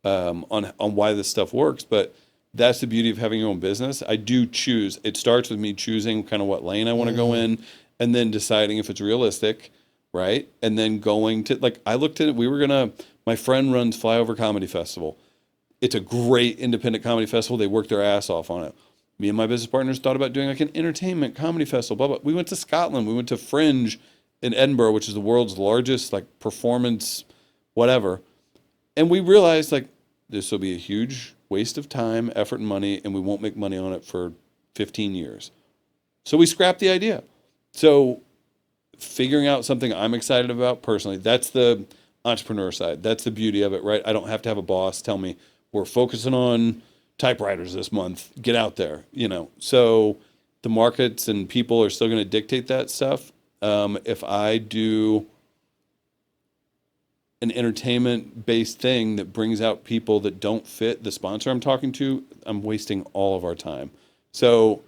on why this stuff works, but that's the beauty of having your own business. I do choose. It starts with me choosing kind of what lane I want to go in, and then deciding if it's realistic, right? And then going to, like, I looked at it. My friend runs Flyover Comedy Festival. It's a great independent comedy festival. They work their ass off on it. Me and my business partners thought about doing like an entertainment comedy festival, blah, blah. We went to Scotland. We went to Fringe in Edinburgh, which is the world's largest like performance, whatever. And we realized like this will be a huge waste of time, effort, and money, and we won't make money on it for 15 years. So we scrapped the idea. So figuring out something I'm excited about personally, that's the entrepreneur side. That's the beauty of it, right? I don't have to have a boss tell me we're focusing on typewriters this month, get out there, So the markets and people are still going to dictate that stuff. If I do an entertainment-based thing that brings out people that don't fit the sponsor I'm talking to, I'm wasting all of our time. So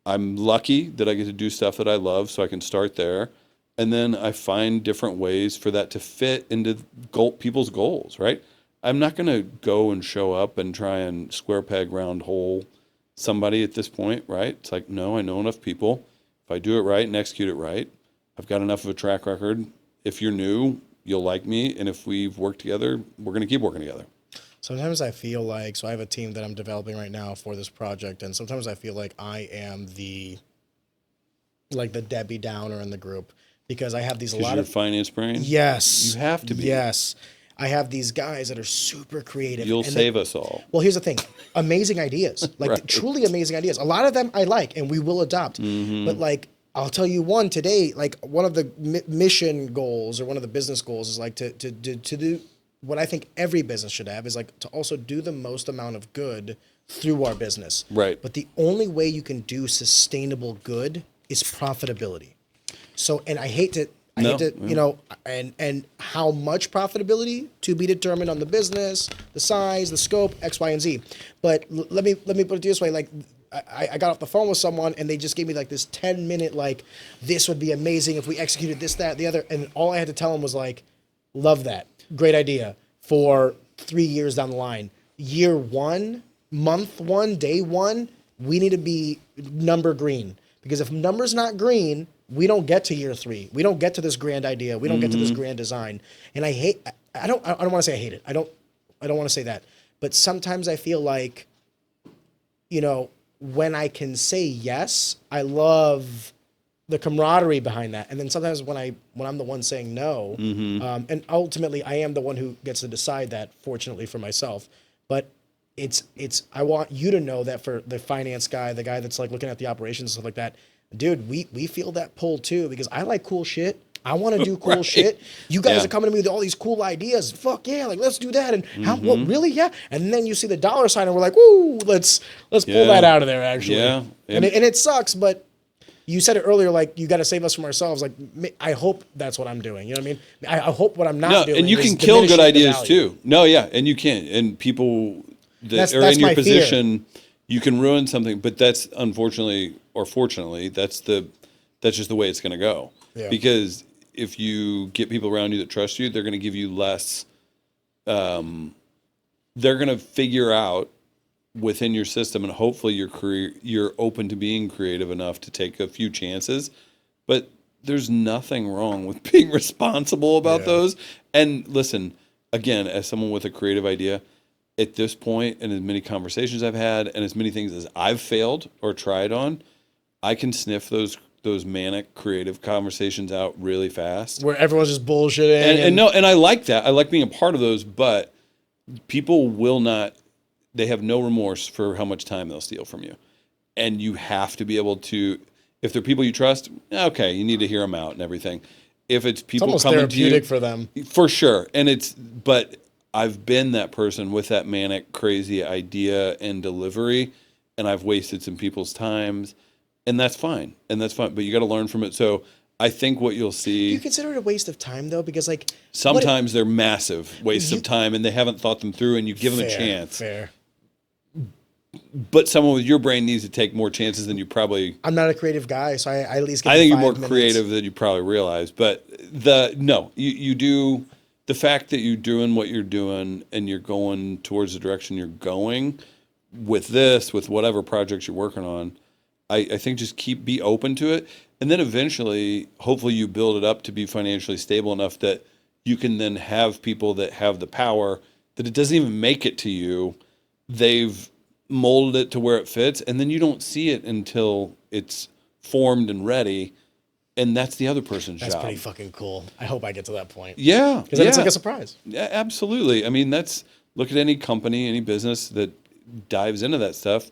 I'm lucky that I get to do stuff that I love, so I can start there. And then I find different ways for that to fit into people's goals, right? I'm not going to go and show up and try and square peg round hole somebody at this point, right? It's like, no, I know enough people. If I do it right and execute it right, I've got enough of a track record. If you're new, you'll like me. And if we've worked together, we're going to keep working together. Sometimes I feel like, so I have a team that I'm developing right now for this project. And sometimes I feel like I am the Debbie Downer in the group because I have these a lot of finance brain. Yes. You have to be. Yes. I have these guys that are super creative. You'll save us all. Well, here's the thing. Amazing ideas. Like right. Truly amazing ideas. A lot of them I like and we will adopt. Mm-hmm. But like, I'll tell you one today, like one of the mission goals or one of the business goals is like to do what I think every business should have is like to also do the most amount of good through our business. Right. But the only way you can do sustainable good is profitability. So, and I hate to, and how much profitability to be determined on the business, the size, the scope, X, Y, and Z. But let me put it this way. Like I got off the phone with someone and they just gave me like this 10-minute, like, this would be amazing if we executed this, that, the other. And all I had to tell them was like, love that. Great idea for 3 years down the line. Year 1, month 1, day 1, we need to be number green. Because if number's not green, we don't get to year 3. We don't get to this grand idea. We don't get to this grand design. And I don't want to say I hate it. I don't want to say that. But sometimes I feel like, when I can say yes, I love the camaraderie behind that. And then sometimes when I'm the one saying no, and ultimately I am the one who gets to decide that, fortunately for myself, but I want you to know that for the finance guy, the guy that's like looking at the operations and stuff like that, dude, we feel that pull too, because I like cool shit. I want to do cool shit. You guys are coming to me with all these cool ideas. Fuck yeah, like let's do that. And how? What really? Yeah. And then you see the dollar sign, and we're like, woo, let's pull that out of there. Actually, yeah. And it sucks, but you said it earlier. Like you got to save us from ourselves. Like I hope that's what I'm doing. You know what I mean? I hope what I'm not doing. And you can kill good ideas too. No, yeah, and you can. And people that are in your position, you can ruin something. But that's unfortunately or fortunately, that's just the way it's going to go. Yeah. Because if you get people around you that trust you, they're going to give you less. They're going to figure out within your system, and hopefully you're open to being creative enough to take a few chances. But there's nothing wrong with being responsible about those. And listen, again, as someone with a creative idea, at this point, and as many conversations I've had, and as many things as I've failed or tried on, I can sniff those manic creative conversations out really fast, where everyone's just bullshitting. And I like that. I like being a part of those, but people will not. They have no remorse for how much time they'll steal from you, and you have to be able to. If they're people you trust, okay, you need to hear them out and everything. If it's people almost coming to you, therapeutic for them, for sure. But I've been that person with that manic, crazy idea and delivery, and I've wasted some people's times. And that's fine. But you got to learn from it. So I think what you'll see. Do you consider it a waste of time, though? Because, like. Sometimes they're massive wastes of time and they haven't thought them through, and you give them a chance. Fair. But someone with your brain needs to take more chances than you probably. I'm not a creative guy, so I at least get I think you're 5 more minutes. creative than you probably realize. But you do. The fact that you're doing what you're doing and you're going towards the direction you're going with whatever projects you're working on. I think just be open to it. And then eventually, hopefully you build it up to be financially stable enough that you can then have people that have the power that it doesn't even make it to you. They've molded it to where it fits. And then you don't see it until it's formed and ready. And that's the other person's job. That's pretty fucking cool. I hope I get to that point. Yeah. Because then it's like a surprise. Yeah, absolutely. I mean, look at any company, any business that dives into that stuff.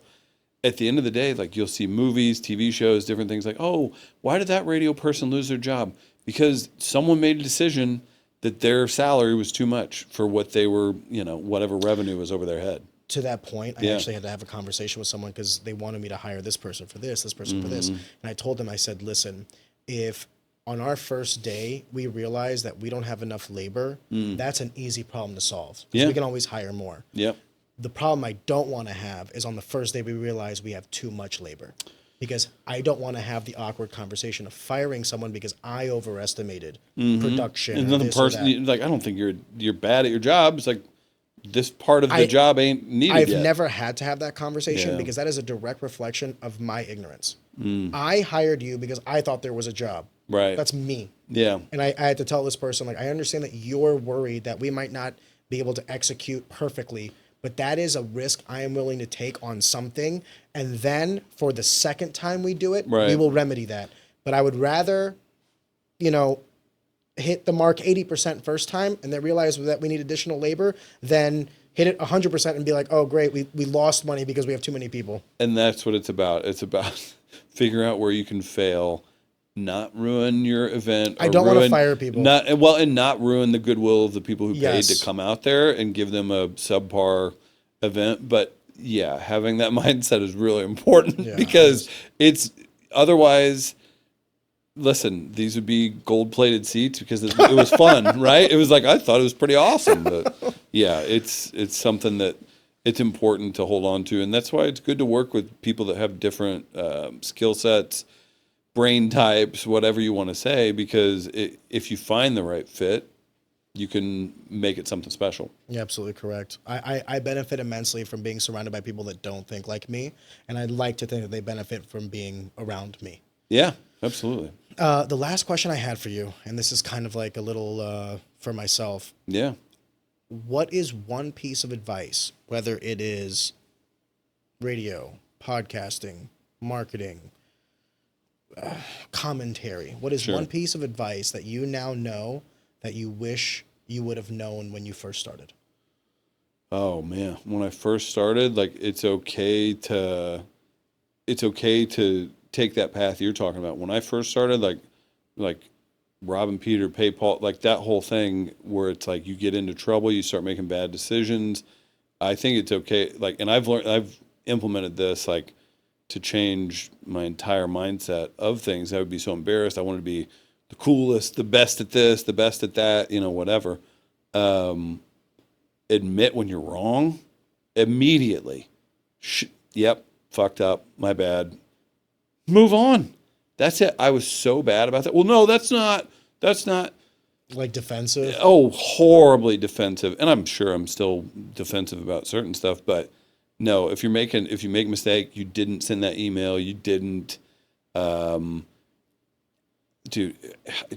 At the end of the day, like you'll see movies, TV shows, different things like, oh, why did that radio person lose their job? Because someone made a decision that their salary was too much for what they were, whatever revenue was over their head. To that point, I actually had to have a conversation with someone because they wanted me to hire this person for this person for this. And I told them, I said, listen, if on our first day we realize that we don't have enough labor, that's an easy problem to solve. We can always hire more. Yep. The problem I don't want to have is on the first day we realize we have too much labor, because I don't want to have the awkward conversation of firing someone because I overestimated production. And another person, like, I don't think you're bad at your job. It's like this part of the job ain't needed I've yet. never had to have that conversation because that is a direct reflection of my ignorance. I hired you because I thought there was a job. Right. That's me. Yeah. And I had to tell this person, like, I understand that you're worried that we might not be able to execute perfectly, but that is a risk I am willing to take on something. And then for the second time we do it, we will remedy that. But I would rather, hit the mark 80% first time and then realize that we need additional labor than hit it 100% and be like, oh, great, we lost money because we have too many people. And that's what it's about. It's about figuring out where you can fail, not ruin your event. I don't want to fire people. And not ruin the goodwill of the people who paid to come out there and give them a subpar event. But yeah, having that mindset is really important because it's otherwise. Listen, these would be gold-plated seats because it was fun, right? It was like I thought it was pretty awesome, but yeah, it's something that it's important to hold on to, and that's why it's good to work with people that have different skill sets, brain types, whatever you want to say, because if you find the right fit, you can make it something special. You're absolutely correct. I benefit immensely from being surrounded by people that don't think like me, and I'd like to think that they benefit from being around me. Yeah, absolutely. The last question I had for you, and this is kind of like a little for myself. Yeah. What is one piece of advice, whether it is radio, podcasting, marketing, commentary. What is Sure. one piece of advice that you now know that you wish you would have known when you first started? Oh man, when I first started, like it's okay to take that path you're talking about. When I first started, like Rob and Peter, pay Paul, like that whole thing where it's like you get into trouble, you start making bad decisions. I think it's okay. Like, and I've implemented this like to change my entire mindset of things. I would be so embarrassed. I wanted to be the coolest, the best at this, the best at that, whatever. Admit when you're wrong immediately. Yep, fucked up, my bad. Move on. That's it. I was so bad about that. Well, no, that's not. Like defensive? Oh, horribly defensive. And I'm sure I'm still defensive about certain stuff, but no, if you make a mistake, you didn't send that email, you didn't, do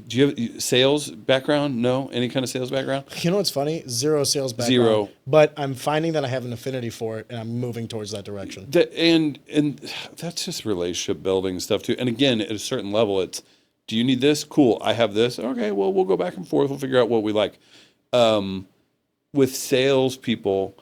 you have sales background? No? Any kind of sales background? You know what's funny? Zero sales background. Zero. But I'm finding that I have an affinity for it, and I'm moving towards that direction. And that's just relationship building stuff too. And again, at a certain level, it's, do you need this? Cool. I have this. Okay, well, we'll go back and forth. We'll figure out what we like. With salespeople,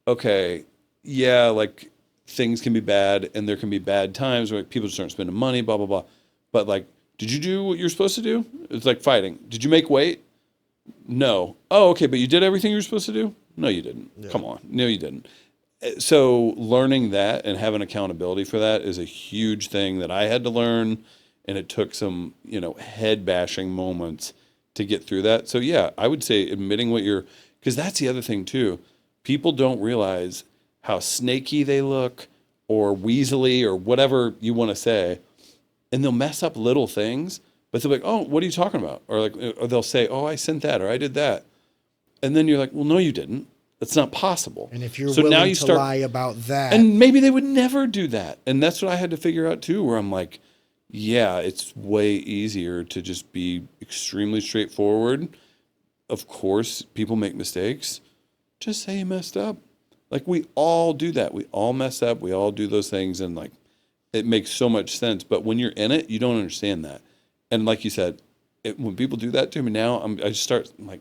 okay, yeah, like things can be bad and there can be bad times where people start spending money, blah, blah, blah. But like, did you do what you're supposed to do? It's like fighting. Did you make weight? No. Oh, okay, but you did everything you were supposed to do? No, you didn't. Yeah. Come on. No, you didn't. So learning that and having accountability for that is a huge thing that I had to learn, and it took some, head bashing moments to get through that. So yeah, I would say admitting because that's the other thing too. People don't realize how snaky they look or weaselly or whatever you want to say. And they'll mess up little things, but they're like, oh, what are you talking about? Or they'll say, oh, I sent that or I did that. And then you're like, well, no, you didn't. That's not possible. And if you're willing to lie about that. And maybe they would never do that. And that's what I had to figure out too, where I'm like, yeah, it's way easier to just be extremely straightforward. Of course, people make mistakes. Just say you messed up. Like we all do that. We all mess up. We all do those things. And like, it makes so much sense. But when you're in it, you don't understand that. And like you said, when people do that to me now, I'm like,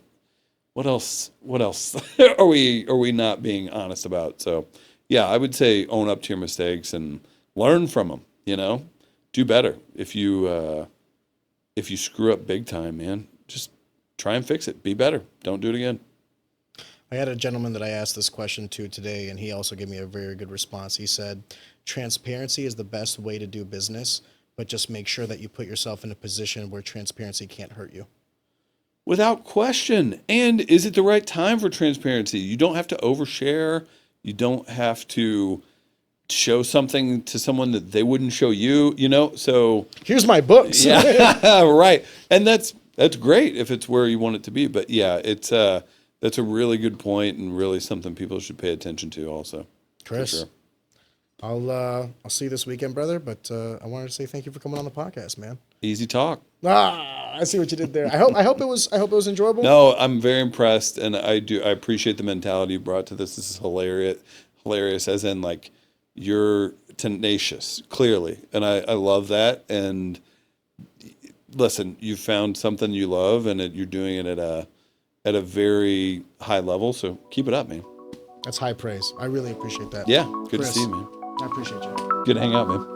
what else are we not being honest about? So yeah, I would say own up to your mistakes and learn from them, do better. If you screw up big time, man, just try and fix it. Be better. Don't do it again. I had a gentleman that I asked this question to today, and he also gave me a very good response. He said, transparency is the best way to do business, but just make sure that you put yourself in a position where transparency can't hurt you. Without question. And is it the right time for transparency? You don't have to overshare. You don't have to show something to someone that they wouldn't show you, So here's my books. Yeah, right. And that's great if it's where you want it to be. But yeah, that's a really good point and really something people should pay attention to also. Chris, sure. I'll see you this weekend, brother. But I wanted to say thank you for coming on the podcast, man. Easy talk. I see what you did there. I hope it was enjoyable. No, I'm very impressed, and I appreciate the mentality you brought to this. This is hilarious, as in like you're tenacious, clearly, and I love that. And listen, you found something you love, and you're doing it at a very high level. So keep it up, man. That's high praise. I really appreciate that. Yeah, good Chris, to see you, man. I appreciate you. Good to hang out, man.